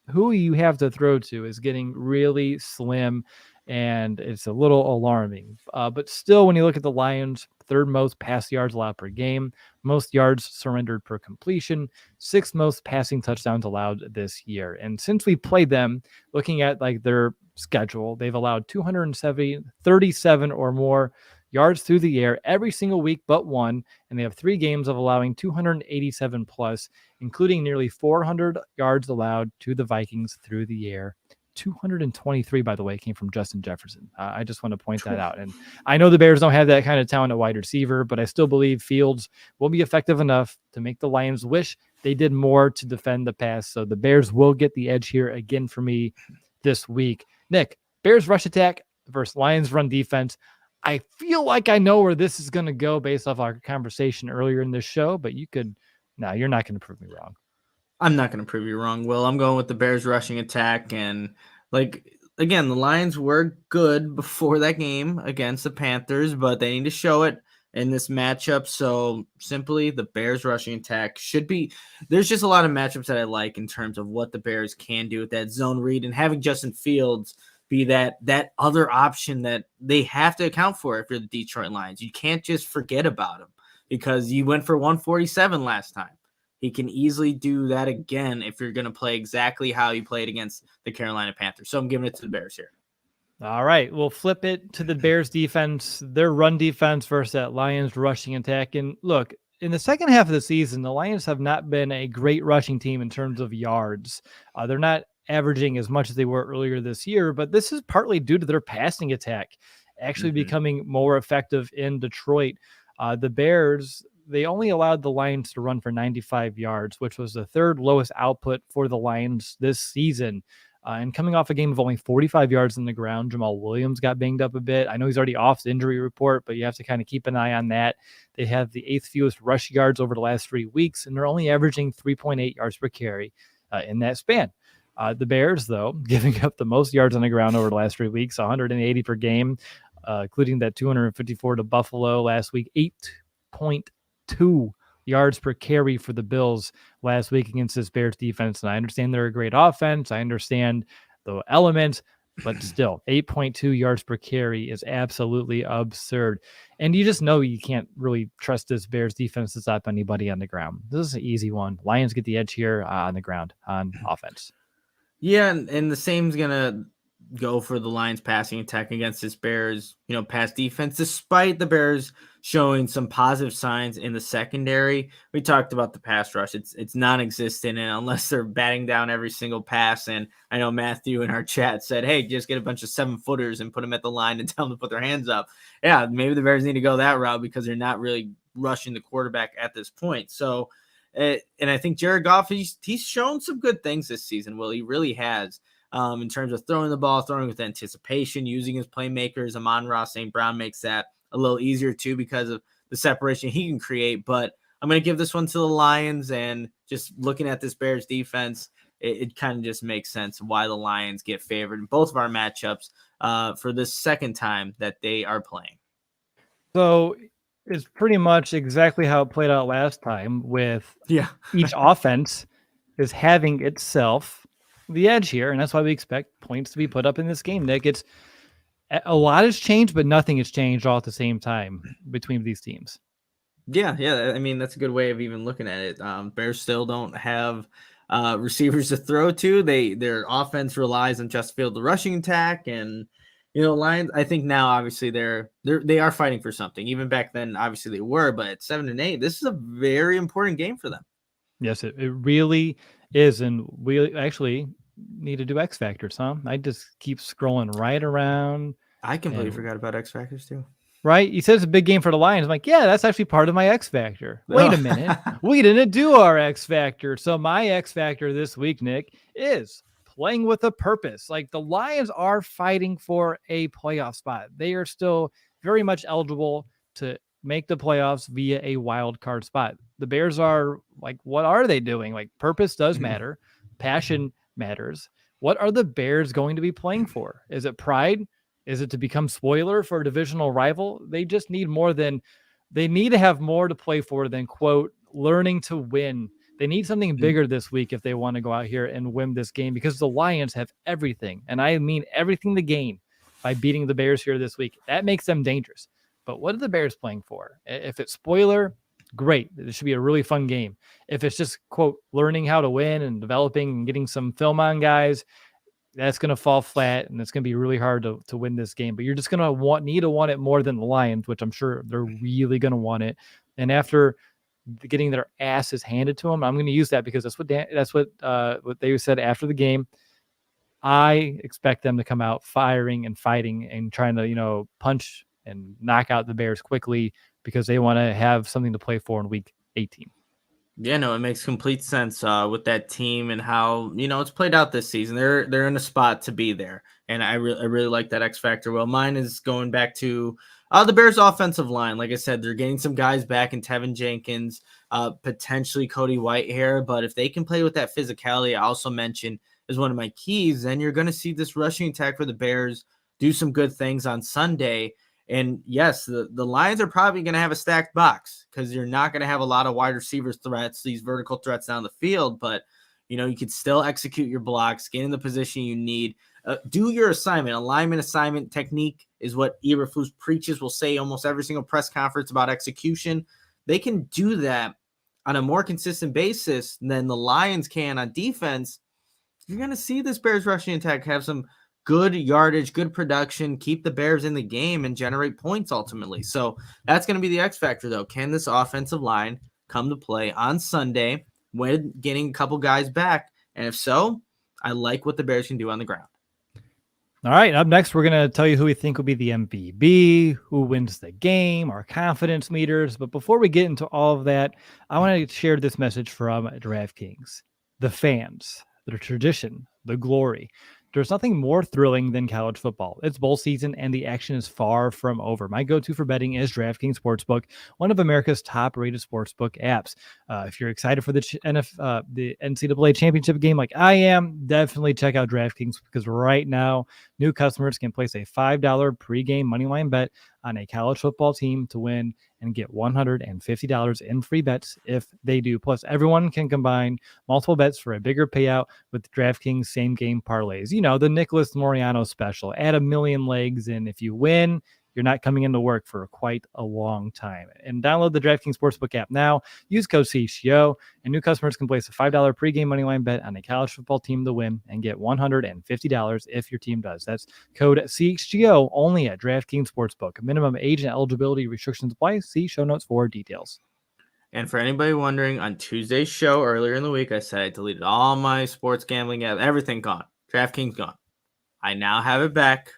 who you have to throw to is getting really slim, and it's a little alarming. But still, when you look at the Lions, 3rd most pass yards allowed per game, most yards surrendered per completion, 6th most passing touchdowns allowed this year. And since we played them, looking at like their schedule, they've allowed 37 or more yards through the air every single week but one, and they have 3 games of allowing 287 plus, including nearly 400 yards allowed to the Vikings through the air. 223, by the way, came from Justin Jefferson. I just want to point that out. And I know the Bears don't have that kind of talent at wide receiver, but I still believe Fields will be effective enough to make the Lions wish they did more to defend the pass. So the Bears will get the edge here again for me this week. Nick, Bears rush attack versus Lions run defense. I feel like I know where this is going to go based off our conversation earlier in this show, but you're not going to prove me wrong. I'm not going to prove you wrong, Will. I'm going with the Bears rushing attack. And again, the Lions were good before that game against the Panthers, but they need to show it in this matchup. So simply the Bears rushing attack should be, there's just a lot of matchups that I like in terms of what the Bears can do with that zone read, and having Justin Fields be that other option that they have to account for if you're the Detroit Lions. You can't just forget about him because you went for 147 last time. He can easily do that again if you're going to play exactly how you played against the Carolina Panthers. So I'm giving it to the Bears here. All right, we'll flip it to the Bears defense, their run defense versus that Lions rushing attack. And look, in the second half of the season, the Lions have not been a great rushing team in terms of yards. They're not averaging as much as they were earlier this year, but this is partly due to their passing attack actually becoming more effective in Detroit. The Bears, they only allowed the Lions to run for 95 yards, which was the 3rd lowest output for the Lions this season. And coming off a game of only 45 yards on the ground, Jamal Williams got banged up a bit. I know he's already off the injury report, but you have to kind of keep an eye on that. They have the 8th fewest rush yards over the last 3 weeks, and they're only averaging 3.8 yards per carry in that span. The Bears, though, giving up the most yards on the ground over the last 3 weeks, 180 per game, including that 254 to Buffalo last week, 8.2 yards per carry for the Bills last week against this Bears defense. And I understand they're a great offense. I understand the elements, but still 8.2 yards per carry is absolutely absurd. And you just know you can't really trust this Bears defense to stop anybody on the ground. This is an easy one. Lions get the edge here on the ground on offense. Yeah, and the same's going to go for the Lions passing attack against this Bears, pass defense, despite the Bears showing some positive signs in the secondary. We talked about the pass rush. It's non-existent, and unless they're batting down every single pass. And I know Matthew in our chat said, hey, just get a bunch of 7-footers and put them at the line and tell them to put their hands up. Yeah, maybe the Bears need to go that route because they're not really rushing the quarterback at this point. So, and I think Jared Goff, he's shown some good things this season. Well, he really has. In terms of throwing the ball, throwing with anticipation, using his playmakers. Amon-Ra St. Brown makes that a little easier too because of the separation he can create. But I'm going to give this one to the Lions, and just looking at this Bears defense, it kind of just makes sense why the Lions get favored in both of our matchups for the second time that they are playing. So it's pretty much exactly how it played out last time with each offense is having itself the edge here, and that's why we expect points to be put up in this game, Nick. It's a lot has changed, but nothing has changed all at the same time between these teams. Yeah. I mean, that's a good way of even looking at it. Bears still don't have receivers to throw to. Their offense relies on just field the rushing attack, and Lions. I think now obviously they are fighting for something. Even back then, obviously they were, but at 7-8, this is a very important game for them. Yes, it really is, and we actually need to do X Factors, huh? I just keep scrolling right around. I completely forgot about X Factors too. Right? You said it's a big game for the Lions. I'm like, yeah, that's actually part of my X Factor. Wait a minute. We didn't do our X Factor. So my X Factor this week, Nick, is playing with a purpose. Like, the Lions are fighting for a playoff spot. They are still very much eligible to make the playoffs via a wild card spot. The Bears are like, what are they doing? Like, purpose does matter. Passion matters. What are the Bears going to be playing for? Is it pride? Is it to become spoiler for a divisional rival? They just need they need to have more to play for than, quote, learning to win. They need something bigger this week if they want to go out here and win this game, because the Lions have everything, and I mean everything, to gain by beating the Bears here this week. That makes them dangerous. But what are the Bears playing for? If it's spoiler, great. This should be a really fun game. If it's just, quote, learning how to win and developing and getting some film on guys, that's going to fall flat, and it's going to be really hard to win this game. But you're just going to need to want it more than the Lions, which I'm sure they're really going to want it. And after getting their asses handed to them, I'm going to use that because that's what they said after the game. I expect them to come out firing and fighting and trying to, punch and knock out the Bears quickly, because they want to have something to play for in week 18. Yeah, no, it makes complete sense with that team and how, it's played out this season. They're in a spot to be there. And I really like that X factor. Well, mine is going back to the Bears offensive line. Like I said, they're getting some guys back in Tevin Jenkins, potentially Cody Whitehair. But if they can play with that physicality, I also mentioned is one of my keys, then you're going to see this rushing attack for the Bears do some good things on Sunday. And yes, the Lions are probably going to have a stacked box because you're not going to have a lot of wide receiver threats, these vertical threats down the field. But, you could still execute your blocks, get in the position you need, do your assignment. Alignment assignment technique is what Eberflus preaches, will say almost every single press conference about execution. They can do that on a more consistent basis than the Lions can on defense. You're going to see this Bears rushing attack have some good yardage, good production, keep the Bears in the game and generate points ultimately. So that's going to be the X factor, though. Can this offensive line come to play on Sunday when getting a couple guys back? And if so, I like what the Bears can do on the ground. All right, up next, we're going to tell you who we think will be the MVP, who wins the game, our confidence meters. But before we get into all of that, I want to share this message from DraftKings. The fans, the tradition, the glory. There's nothing more thrilling than college football. It's bowl season, and the action is far from over. My go-to for betting is DraftKings Sportsbook, one of America's top-rated sportsbook apps. If you're excited for the NCAA championship game like I am, definitely check out DraftKings, because right now, new customers can place a $5 pregame moneyline bet on a college football team to win and get $150 in free bets if they do. Plus, everyone can combine multiple bets for a bigger payout with DraftKings same-game parlays. The Nicholas Moreano special. Add 1 million legs, and if you win, you're not coming into work for quite a long time. And download the DraftKings Sportsbook app now. Use code CHGO, and new customers can place a $5 pregame moneyline bet on a college football team to win and get $150 if your team does. That's code CHGO only at DraftKings Sportsbook. Minimum age and eligibility restrictions apply. See show notes for details. And for anybody wondering, on Tuesday's show earlier in the week, I said I deleted all my sports gambling apps, everything gone. DraftKings gone. I now have it back.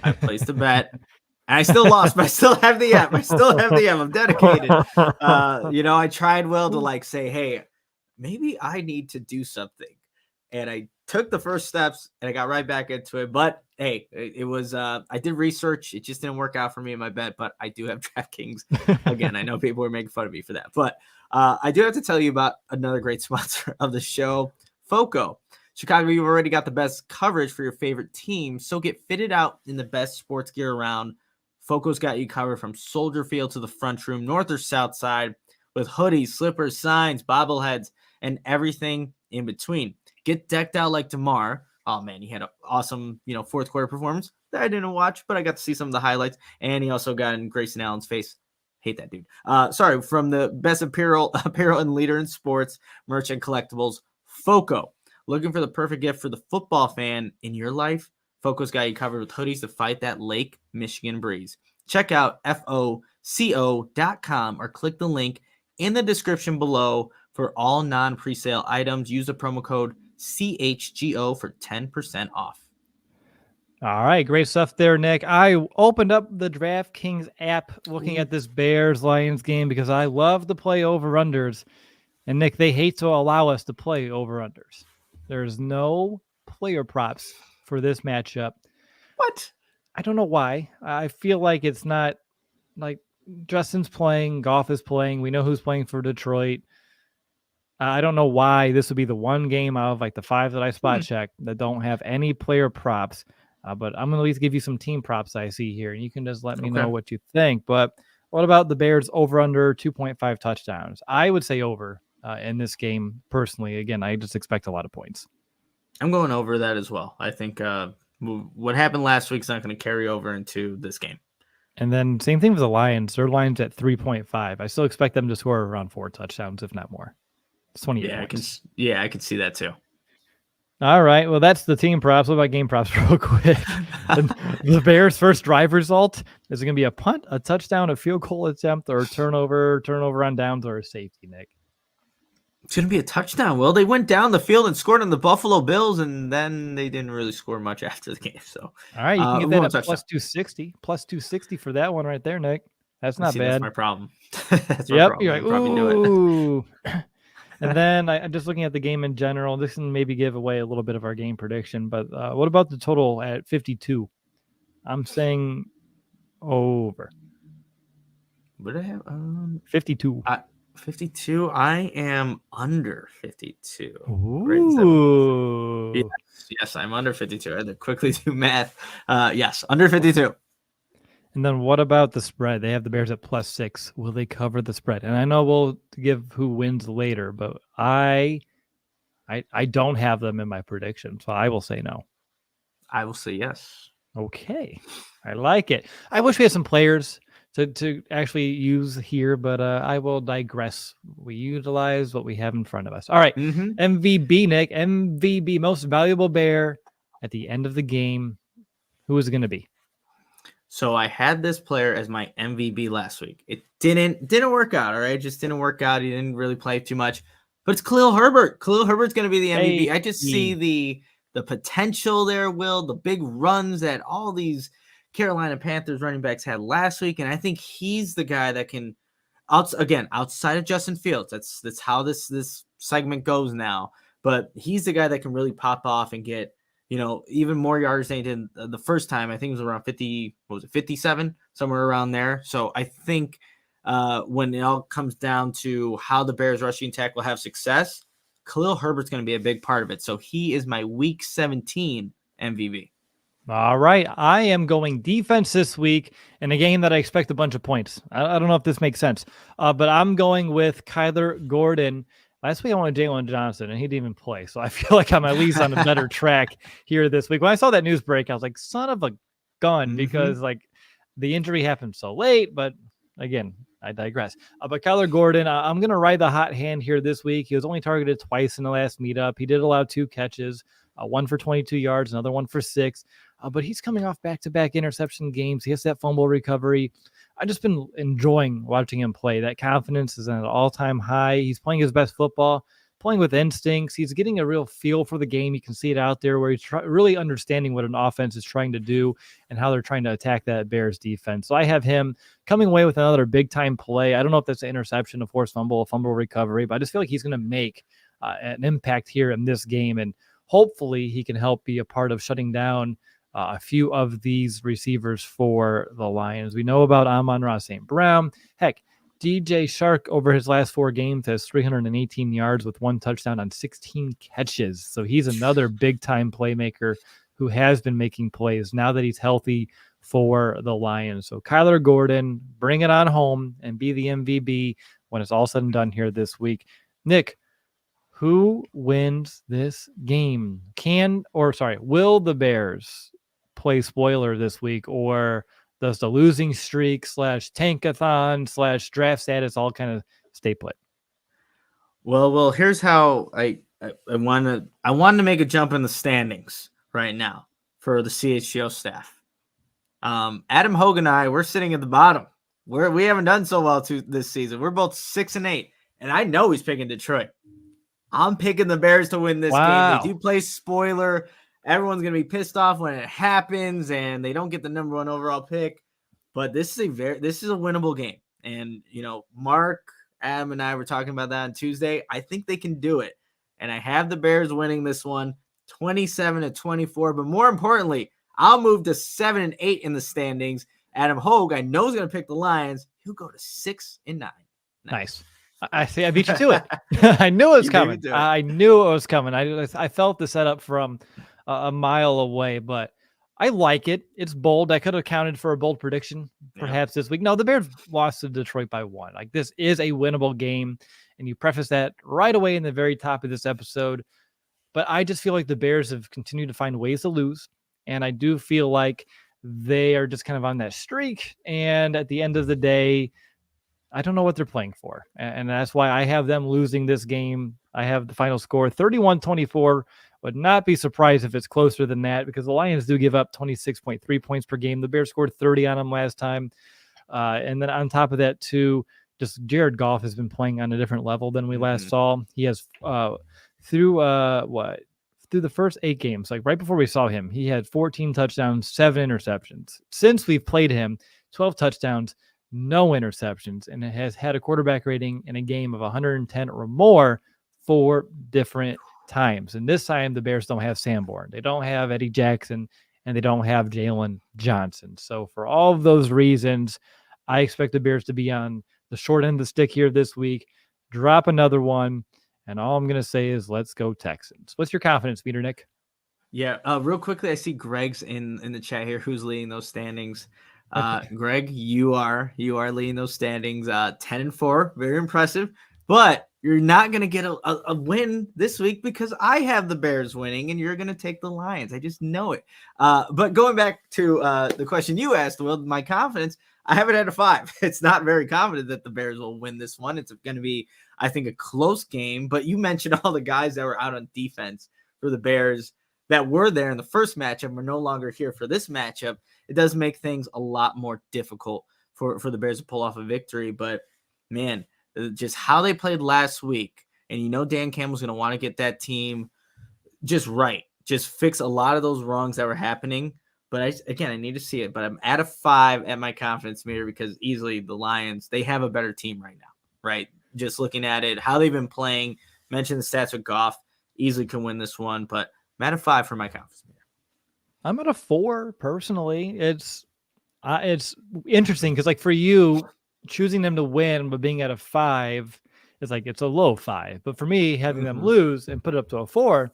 I placed a bet. And I still lost, but I still have the app. I'm dedicated. I tried, Will, to say, hey, maybe I need to do something. And I took the first steps and I got right back into it. But hey, it was, I did research. It just didn't work out for me in my bet, but I do have DraftKings. Again, I know people were making fun of me for that, but I do have to tell you about another great sponsor of the show, Foco. Chicago, you've already got the best coverage for your favorite team, so get fitted out in the best sports gear around. Foco's got you covered from Soldier Field to the front room, north or south side, with hoodies, slippers, signs, bobbleheads, and everything in between. Get decked out like DeMar. Oh, man, he had an awesome, fourth quarter performance that I didn't watch, but I got to see some of the highlights. And he also got in Grayson Allen's face. Hate that dude. From the best apparel and leader in sports, merch, and collectibles, FOCO. Looking for the perfect gift for the football fan in your life? FOCO's got you covered with hoodies to fight that Lake Michigan breeze. Check out FOCO.com or click the link in the description below for all non-presale items. Use the promo code CHGO for 10% off. All right, great stuff there, Nick. I opened up the DraftKings app looking at this Bears-Lions game because I love to play over-unders. And, Nick, they hate to allow us to play over-unders. There's no player props for this matchup. What? I don't know why. I feel like it's not like Justin's playing, Goff is playing. We know who's playing for Detroit. I don't know why this would be the one game out of like the 5 that I spot checked that don't have any player props. But I'm going to at least give you some team props I see here, and you can just let me know what you think. But what about the Bears over-under 2.5 touchdowns? I would say over in this game, personally. Again, I just expect a lot of points. I'm going over that as well. I think what happened last week is not going to carry over into this game. And then same thing with the Lions. Their line's at 3.5. I still expect them to score around 4 touchdowns, if not more. It's 28 points. I can see that too. All right. Well, that's the team props. What about game props real quick? The Bears' first drive result is it going to be a punt, a touchdown, a field goal attempt, or a turnover on downs, or a safety, Nick? It's going to be a touchdown. Well, they went down the field and scored on the Buffalo Bills, and then they didn't really score much after the game. So, all right, you can get that at plus 260. Plus 260 for that one right there, Nick. That's not bad. That's my problem. That's my problem. You're like, probably do it. And then I'm just looking at the game in general. This can maybe give away a little bit of our game prediction, but what about the total at 52? I'm saying over. What did I have? 52. 52. I am under 52. Ooh. Yes, I'm under 52. I had to quickly do math. Yes, under 52. And then what about the spread? They have the Bears at plus 6. Will they cover the spread? And I know we'll give who wins later, but I don't have them in my prediction, so I will say no. I will say yes. Okay. I like it. I wish we had some players to actually use here, but I will digress. We utilize what we have in front of us. All right. MVB, Nick. MVB, most valuable Bear at the end of the game. Who is it going to be? So I had this player as my MVB last week. It didn't work out, all right? Just didn't work out. He didn't really play too much. But it's Khalil Herbert. Khalil Herbert's going to be the MVP. Hey. I just see the potential there, Will, the big runs that all these Carolina Panthers running backs had last week, and I think he's the guy that can, outside of Justin Fields. That's how this segment goes now. But he's the guy that can really pop off and get, even more yards than he did the first time. I think it was around 50, 57, somewhere around there. So I think when it all comes down to how the Bears rushing attack will have success, Khalil Herbert's going to be a big part of it. So he is my week 17 MVP. All right. I am going defense this week in a game that I expect a bunch of points. I don't know if this makes sense, but I'm going with Kyler Gordon. Last week I wanted Jalen Johnson, and he didn't even play. So I feel like I'm at least on a better track here this week. When I saw that news break, I was like, son of a gun, because like the injury happened so late. But again, I digress. But Kyler Gordon, I'm going to ride the hot hand here this week. He was only targeted twice in the last meetup. He did allow 2 catches, one for 22 yards, another one for 6. But he's coming off back-to-back interception games. He has that fumble recovery. I've just been enjoying watching him play. That confidence is at an all-time high. He's playing his best football, playing with instincts. He's getting a real feel for the game. You can see it out there where he's really understanding what an offense is trying to do and how they're trying to attack that Bears defense. So I have him coming away with another big-time play. I don't know if that's an interception, a forced fumble, a fumble recovery, but I just feel like he's going to make an impact here in this game, and hopefully he can help be a part of shutting down a few of these receivers for the Lions. We know about Amon-Ra St. Brown. Heck, DJ Shark over his last 4 games has 318 yards with 1 touchdown on 16 catches. So he's another big-time playmaker who has been making plays now that he's healthy for the Lions. So Kyler Gordon, bring it on home and be the MVP when it's all said and done here this week. Nick, who wins this game? Will the Bears play spoiler this week, or does the losing streak / tankathon / draft status all kind of stay put? Well, here's how I I wanted to make a jump in the standings right now for the CHGO staff. Adam Hogue and I, we're sitting at the bottom. We haven't done so well this season. We're both 6-8, and I know he's picking Detroit. I'm picking the Bears to win this game. They do play spoiler. Everyone's gonna be pissed off when it happens, and they don't get the number 1 overall pick. But this is a winnable game. And Mark, Adam, and I were talking about that on Tuesday. I think they can do it, and I have the Bears winning this one, 27-24. But more importantly, I'll move to 7-8 in the standings. Adam Hogue, I know, is going to pick the Lions. He'll go to 6-9. Nice. I see. I beat you to it. I knew it was coming. I knew it was coming. I felt the setup from a mile away, but I like it. It's bold. I could have counted for a bold prediction perhaps this week. No, the Bears lost to Detroit by 1. Like, this is a winnable game, and you preface that right away in the very top of this episode. But I just feel like the Bears have continued to find ways to lose, and I do feel like they are just kind of on that streak. And at the end of the day, I don't know what they're playing for. And that's why I have them losing this game. I have the final score 31-24. Would not be surprised if it's closer than that, because the Lions do give up 26.3 points per game. The Bears scored 30 on them last time. And then on top of that, too, just Jared Goff has been playing on a different level than we last saw. He has through the first 8 games, like right before we saw him, he had 14 touchdowns, 7 interceptions. Since we've played him, 12 touchdowns, no interceptions, and it has had a quarterback rating in a game of 110 or more 4 different times. And this time the Bears don't have Sanborn, they don't have Eddie Jackson, and they don't have Jalen Johnson. So for all of those reasons, I expect the Bears to be on the short end of the stick here this week, drop another one, and all I'm going to say is let's go Texans. What's your confidence meter, Nick? Yeah, real quickly, I see Greg's in the chat here. Who's leading those standings? Greg, you are leading those standings, 10-4, very impressive. But you're not going to get a win this week because I have the Bears winning, and you're going to take the Lions. I just know it. But going back to the question you asked, Will, my confidence, I have it at a 5. It's not very confident that the Bears will win this one. It's going to be, I think, a close game. But you mentioned all the guys that were out on defense for the Bears that were there in the first matchup are no longer here for this matchup. It does make things a lot more difficult for the Bears to pull off a victory. But, man, just how they played last week, and Dan Campbell's going to want to get that team just right, just fix a lot of those wrongs that were happening. But I need to see it. But I'm at a 5 at my confidence meter because easily the Lions, they have a better team right now, right? Just looking at it, how they've been playing, mentioned the stats with Goff, easily can win this one. But I'm at a 5 for my confidence meter. I'm at a 4 personally. It's interesting because, like, for you, choosing them to win but being at a 5 is like it's a low 5. But for me, having them lose and put it up to a 4,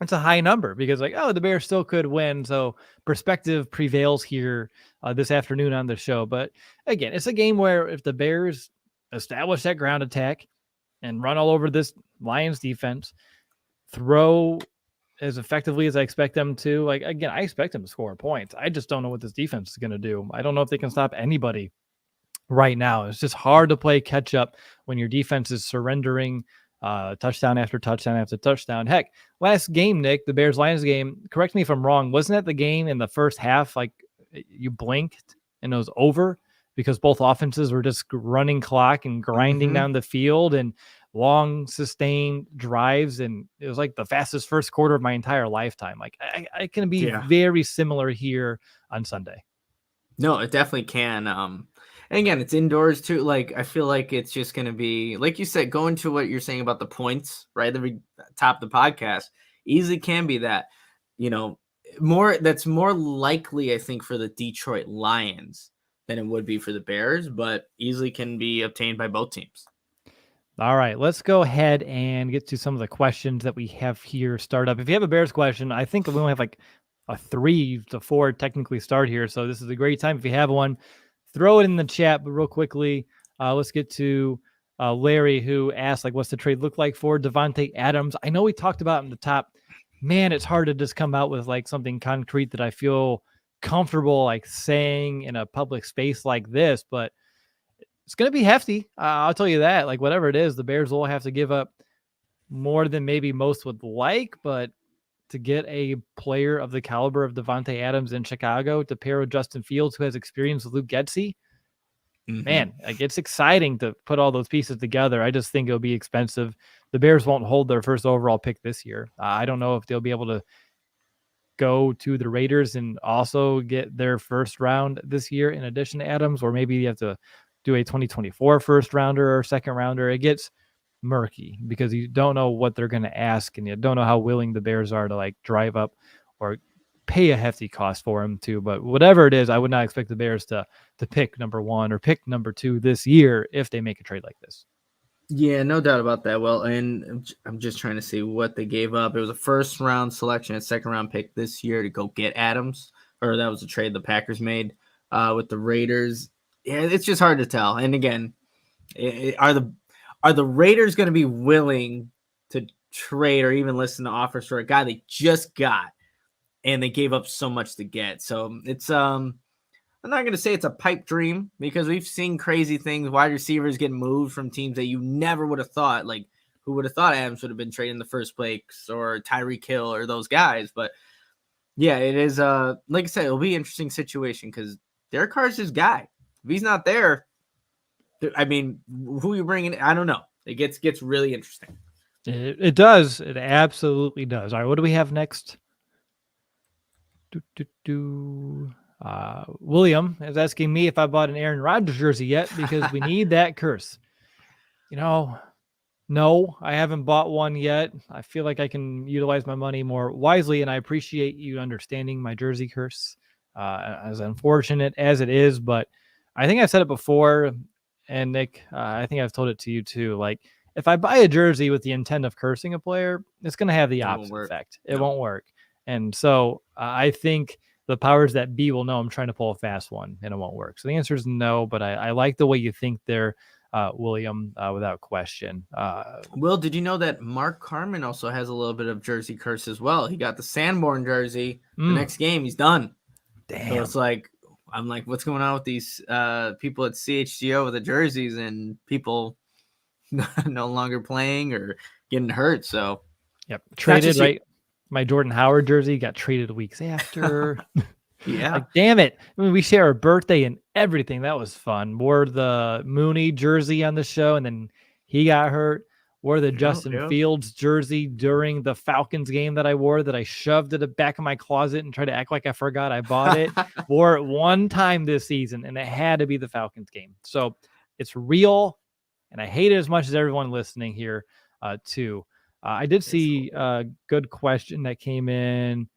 it's a high number because, like, oh, the Bears still could win. So perspective prevails here this afternoon on the show. But again, it's a game where if the Bears establish that ground attack and run all over this Lions defense, throw as effectively as I expect them to, like, again, I expect them to score points. I just don't know what this defense is going to do. I don't know if they can stop anybody right now. It's just hard to play catch up when your defense is surrendering touchdown after touchdown after touchdown. Heck, last game, Nick, the Bears-Lions game, correct me if I'm wrong, wasn't that the game in the first half, like, you blinked and it was over because both offenses were just running clock and grinding down the field and long sustained drives, and it was like the fastest first quarter of my entire lifetime. Like, I can be very similar here on Sunday. No, it definitely can. And again, it's indoors too. Like, I feel like it's just going to be, like you said, going to what you're saying about the points, right? At the top of the podcast, easily can be that, that's more likely, I think, for the Detroit Lions than it would be for the Bears, but easily can be obtained by both teams. All right, let's go ahead and get to some of the questions that we have here. Start up. If you have a Bears question, I think we only have like a 3 to 4 technically start here. So this is a great time. If you have one, throw it in the chat. But real quickly, let's get to Larry, who asked, like, what's the trade look like for Devontae Adams? I know we talked about in the top. Man, it's hard to just come out with like something concrete that I feel comfortable like saying in a public space like this, but it's going to be hefty. I'll tell you that. Like, whatever it is, the Bears will have to give up more than maybe most would like, but to get a player of the caliber of Devontae Adams in Chicago to pair with Justin Fields, who has experience with Luke Getsy, man, like it's exciting to put all those pieces together. I just think it'll be expensive. The Bears won't hold their first overall pick this year. I don't know if they'll be able to go to the Raiders and also get their first round this year in addition to Adams, or maybe you have to do a 2024 first rounder or second rounder. It gets murky because you don't know what they're going to ask, and you don't know how willing the Bears are to like drive up or pay a hefty cost for him too. But whatever it is, I would not expect the Bears to pick number 1 or pick number 2 this year if they make a trade like this. Yeah, no doubt about that. Well, and I'm just trying to see what they gave up. It was a first round selection, a second round pick this year to go get Adams, or that was a trade the Packers made with the Raiders. Yeah, it's just hard to tell. And again, are the Raiders going to be willing to trade or even listen to offers for a guy they just got and they gave up so much to get? So it's I'm not going to say it's a pipe dream because we've seen crazy things. Wide receivers get moved from teams that you never would have thought. Like, who would have thought Adams would have been traded in the first place, or Tyreek Hill, or those guys? But yeah, it is. Like I said, it'll be an interesting situation because Derek Carr's his guy. If he's not there, I mean, who you bringing? I don't know. It gets really interesting. It does. It absolutely does. All right, what do we have next? William is asking me if I bought an Aaron Rodgers jersey yet because we need that curse. No, I haven't bought one yet. I feel like I can utilize my money more wisely, and I appreciate you understanding my jersey curse, as unfortunate as it is. But I think I've said it before, and Nick, I think I've told it to you too. Like, if I buy a jersey with the intent of cursing a player, it's going to have the opposite effect. It won't work. And so I think the powers that be will know I'm trying to pull a fast one, and it won't work. So the answer is no, but I like the way you think there, William, without question. Will, did you know that Mark Carman also has a little bit of jersey curse as well? He got the Sanborn jersey. The next game, he's done. Damn. So it's like, I'm like, what's going on with these people at CHGO with the jerseys and people no longer playing or getting hurt? So, yep, traded, right? My Jordan Howard jersey got traded weeks after. Yeah. Like, damn it. I mean, we share our birthday and everything. That was fun. Wore the Mooney jersey on the show, and then he got hurt. Wore the Justin Fields jersey during the Falcons game that I wore, that I shoved at the back of my closet and tried to act like I forgot I bought it. Wore it one time this season, and it had to be the Falcons game. So it's real, and I hate it as much as everyone listening here too. I did see a good question that came in.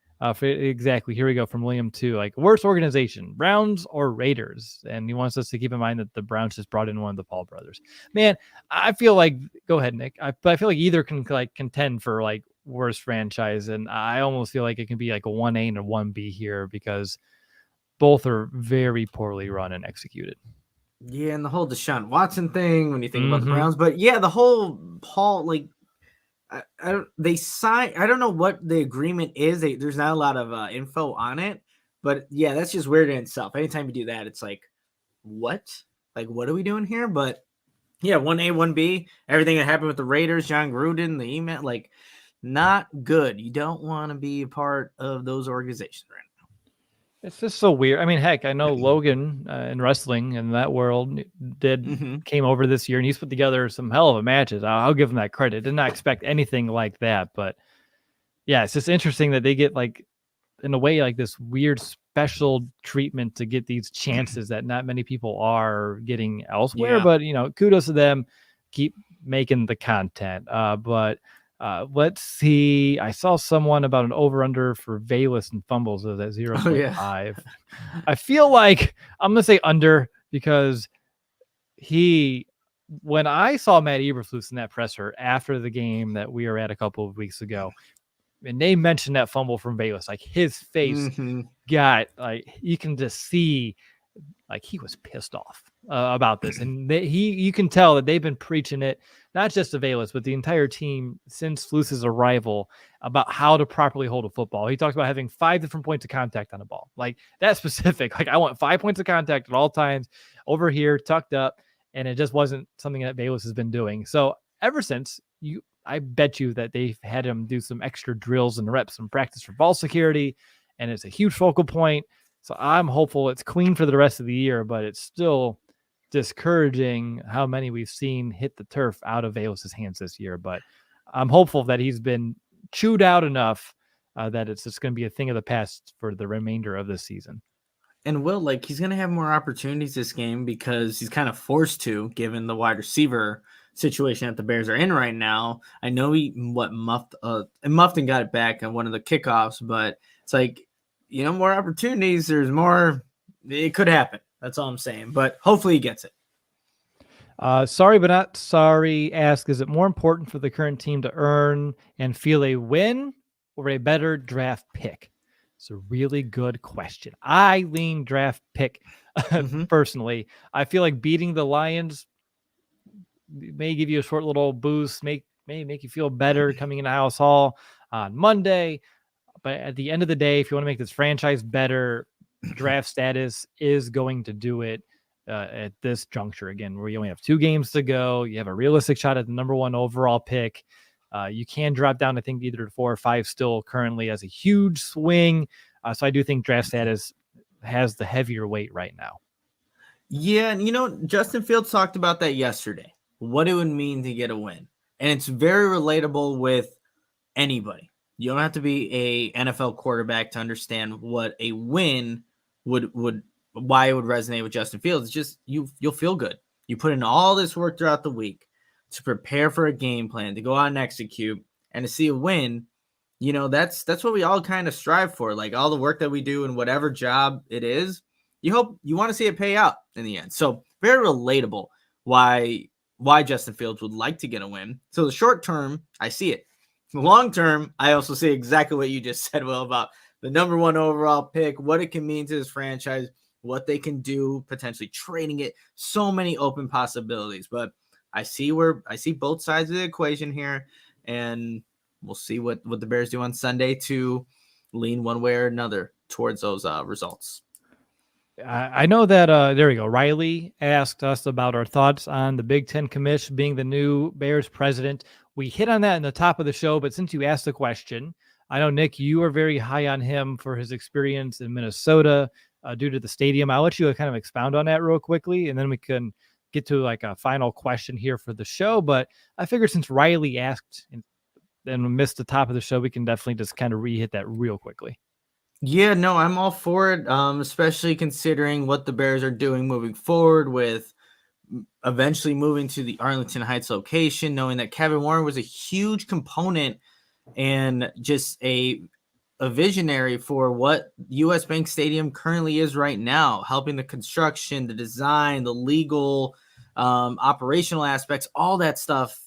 Exactly. Here we go from William too. Like, worst organization, Browns or Raiders? And he wants us to keep in mind that the Browns just brought in one of the Paul brothers. Man, I feel like, go ahead, Nick. I feel like either can like contend for like worst franchise, and I almost feel like it can be like a 1A and a 1B here because both are very poorly run and executed. Yeah, and the whole Deshaun Watson thing when you think about the Browns, but yeah, the whole Paul, like, I don't know what the agreement is. There's not a lot of info on it, but yeah, that's just weird in itself. Anytime you do that, it's like, what? Like, what are we doing here? But yeah, 1A, 1B, everything that happened with the Raiders, John Gruden, the email, like, not good. You don't want to be a part of those organizations right now. It's just so weird. I mean, heck, I know Logan in wrestling in that world came over this year, and he's put together some hell of a matches. I'll give him that credit. Did not expect anything like that, but yeah, it's just interesting that they get, like, in a way, like this weird special treatment to get these chances that not many people are getting elsewhere. Yeah. But kudos to them. Keep making the content. But let's see. I saw someone about an over-under for Valus and fumbles at 0.5. Oh, yeah. I feel like I'm going to say under because when I saw Matt Eberflus in that presser after the game that we were at a couple of weeks ago, and they mentioned that fumble from Valus, like his face got, like, you can just see, like, he was pissed off about this. And you can tell that they've been preaching it, not just to Valus, but the entire team since Flus's arrival, about how to properly hold a football. He talks about having 5 different points of contact on a ball. Like, that's specific. Like, I want 5 points of contact at all times over here, tucked up. And it just wasn't something that Valus has been doing. So ever since, I bet you that they've had him do some extra drills and reps and practice for ball security, and it's a huge focal point. So I'm hopeful it's clean for the rest of the year, but it's still discouraging how many we've seen hit the turf out of Velas's hands this year. But I'm hopeful that he's been chewed out enough that it's just going to be a thing of the past for the remainder of this season. And Will, like, he's going to have more opportunities this game because he's kind of forced to, given the wide receiver situation that the Bears are in right now. I know he muffed and got it back on one of the kickoffs, but it's like, more opportunities. There's more. It could happen. That's all I'm saying. But hopefully he gets it. Sorry, but not sorry. Ask, is it more important for the current team to earn and feel a win or a better draft pick? It's a really good question. I lean draft pick personally. I feel like beating the Lions may give you a short little boost, may make you feel better coming into House Hall on Monday. But at the end of the day, if you want to make this franchise better, draft status is going to do it at this juncture again, where you only have 2 games to go. You have a realistic shot at the number 1 overall pick. You can drop down, I think, either to 4 or 5 still currently as a huge swing. So I do think draft status has the heavier weight right now. Yeah, and Justin Fields talked about that yesterday, what it would mean to get a win. And it's very relatable with anybody. You don't have to be a NFL quarterback to understand what a win why it would resonate with Justin Fields. It's just you'll feel good. You put in all this work throughout the week to prepare for a game plan, to go out and execute, and to see a win. That's what we all kind of strive for. Like, all the work that we do in whatever job it is, you want to see it pay out in the end. So very relatable why Justin Fields would like to get a win. So the short term, I see it. The long term, I also see exactly what you just said, Will, about the number 1 overall pick, what it can mean to this franchise, what they can do, potentially trading it, so many open possibilities. But I see both sides of the equation here, and we'll see what the Bears do on Sunday to lean one way or another towards those results. I know that, there we go. Riley asked us about our thoughts on the Big Ten commish being the new Bears president. We hit on that in the top of the show, but since you asked the question, I know, Nick, you are very high on him for his experience in Minnesota due to the stadium. I'll let you kind of expound on that real quickly, and then we can get to like a final question here for the show. But I figured since Riley asked and missed the top of the show, we can definitely just kind of re-hit that real quickly. Yeah, no, I'm all for it, especially considering what the Bears are doing moving forward with eventually moving to the Arlington Heights location, knowing that Kevin Warren was a huge component and just a visionary for what U.S. Bank Stadium currently is right now, helping the construction, the design, the legal, operational aspects, all that stuff.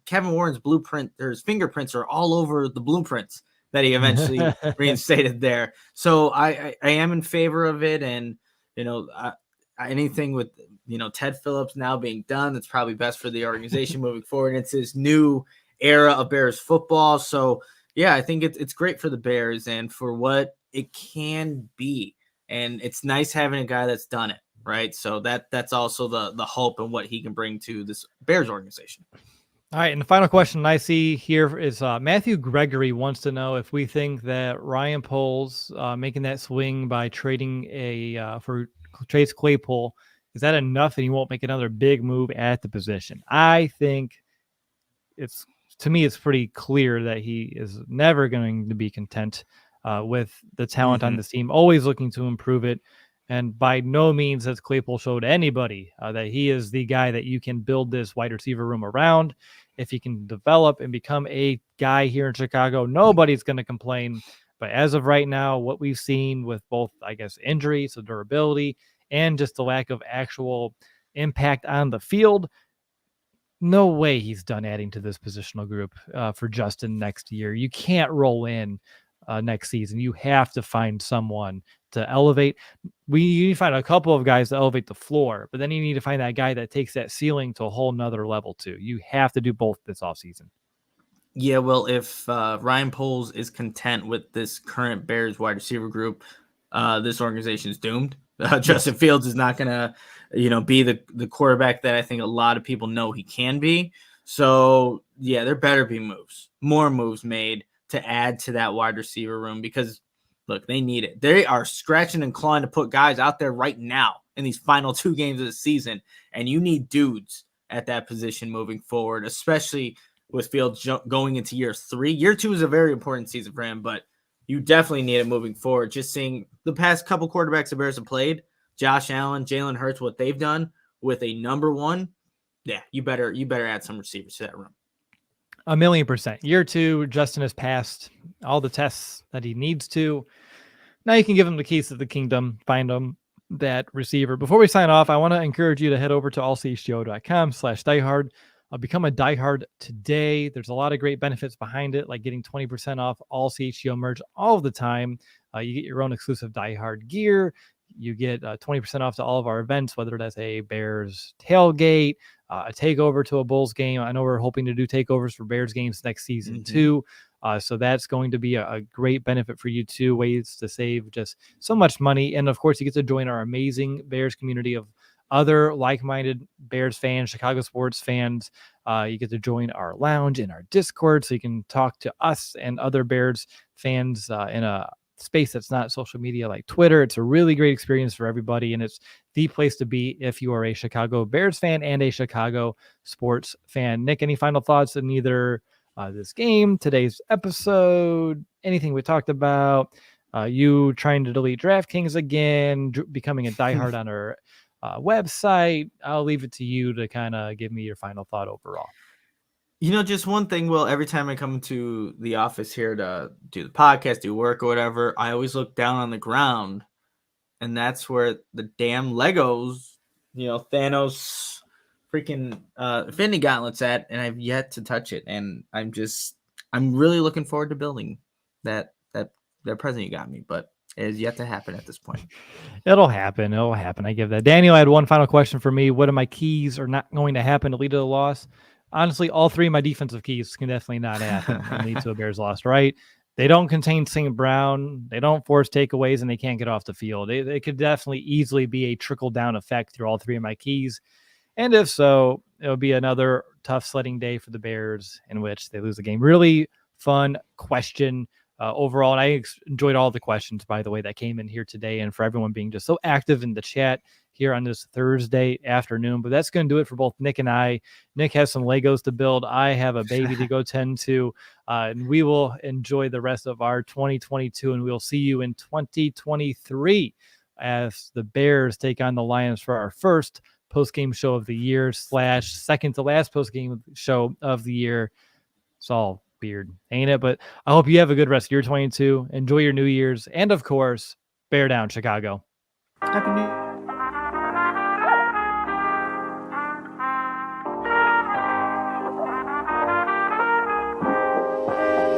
Kevin Warren's blueprint, or his fingerprints are all over the blueprints that he eventually reinstated there. So I am in favor of it. And, anything with, Ted Phillips now being done, that's probably best for the organization moving forward. It's his new era of Bears football. So yeah, I think it's great for the Bears and for what it can be. And it's nice having a guy that's done it. Right. So that's also the hope and what he can bring to this Bears organization. All right, and the final question I see here is Matthew Gregory wants to know if we think that Ryan Poles making that swing by trading for Chase Claypool, is that enough and he won't make another big move at the position? I think it's pretty clear that he is never going to be content with the talent on this team, always looking to improve it. And by no means has Claypool showed anybody that he is the guy that you can build this wide receiver room around. If he can develop and become a guy here in Chicago, nobody's going to complain. But as of right now, what we've seen with both, I guess, injuries, so durability, and just the lack of actual impact on the field, no way he's done adding to this positional group for Justin next year. You can't roll in next season. You have to find someone to elevate. You need to find a couple of guys to elevate the floor, but then you need to find that guy that takes that ceiling to a whole nother level too. You have to do both this offseason. Yeah, well, if Ryan Poles is content with this current Bears wide receiver group, this organization is doomed. Justin Fields is not going to, be the quarterback that I think a lot of people know he can be. So, yeah, there better be more moves made to add to that wide receiver room because, look, they need it. They are scratching and clawing to put guys out there right now in these final 2 games of the season, and you need dudes at that position moving forward, especially with Fields going into year 3. Year 2 is a very important season for him, but you definitely need it moving forward. Just seeing the past couple quarterbacks the Bears have played, Josh Allen, Jalen Hurts, what they've done with a number 1, yeah, you better add some receivers to that room. 1,000,000%. Year 2, Justin has passed all the tests that he needs to. Now you can give him the keys to the kingdom, find him that receiver. Before we sign off, I want to encourage you to head over to allchgo.com/diehard. Become a diehard today. There's a lot of great benefits behind it, like getting 20% off all CHGO merch all of the time. You get your own exclusive diehard gear. You get 20% off to all of our events, whether that's a Bears tailgate, a takeover to a Bulls game. I know we're hoping to do takeovers for Bears games next season too. So that's going to be a great benefit for you too. Ways to save just so much money. And of course, you get to join our amazing Bears community of other like-minded Bears fans, Chicago sports fans. You get to join our lounge in our Discord so you can talk to us and other Bears fans in a space that's not social media like Twitter. It's a really great experience for everybody, and it's the place to be if you are a Chicago Bears fan and a Chicago sports fan. Nick, any final thoughts on either this game, today's episode, anything we talked about, you trying to delete DraftKings again, becoming a diehard on our website? I'll leave it to you to kind of give me your final thought overall. Just one thing, Will, every time I come to the office here to do the podcast, do work or whatever, I always look down on the ground, and that's where the damn Legos, Thanos freaking Infinity Gauntlet's at, and I've yet to touch it. And I'm really looking forward to building that present you got me, but it has yet to happen at this point. It'll happen. I give that. Daniel, I had one final question for me. What of my keys are not going to happen to lead to the loss? Honestly, all 3 of my defensive keys can definitely not happen and lead to a Bears loss, right? They don't contain St. Brown. They don't force takeaways, and they can't get off the field. They could definitely easily be a trickle-down effect through all 3 of my keys. And if so, it'll be another tough sledding day for the Bears in which they lose the game. Really fun question overall. And I enjoyed all the questions, by the way, that came in here today, and for everyone being just so active in the chat here on this Thursday afternoon. But that's going to do it for both Nick and I. Nick has some Legos to build. I have a baby to go tend to, and we will enjoy the rest of our 2022, and we'll see you in 2023 as the Bears take on the Lions for our first post-game show of the year / second to last post-game show of the year. It's all weird, ain't it? But I hope you have a good rest of your 22. Enjoy your New Year's. And of course, bear down, Chicago. Happy New Year.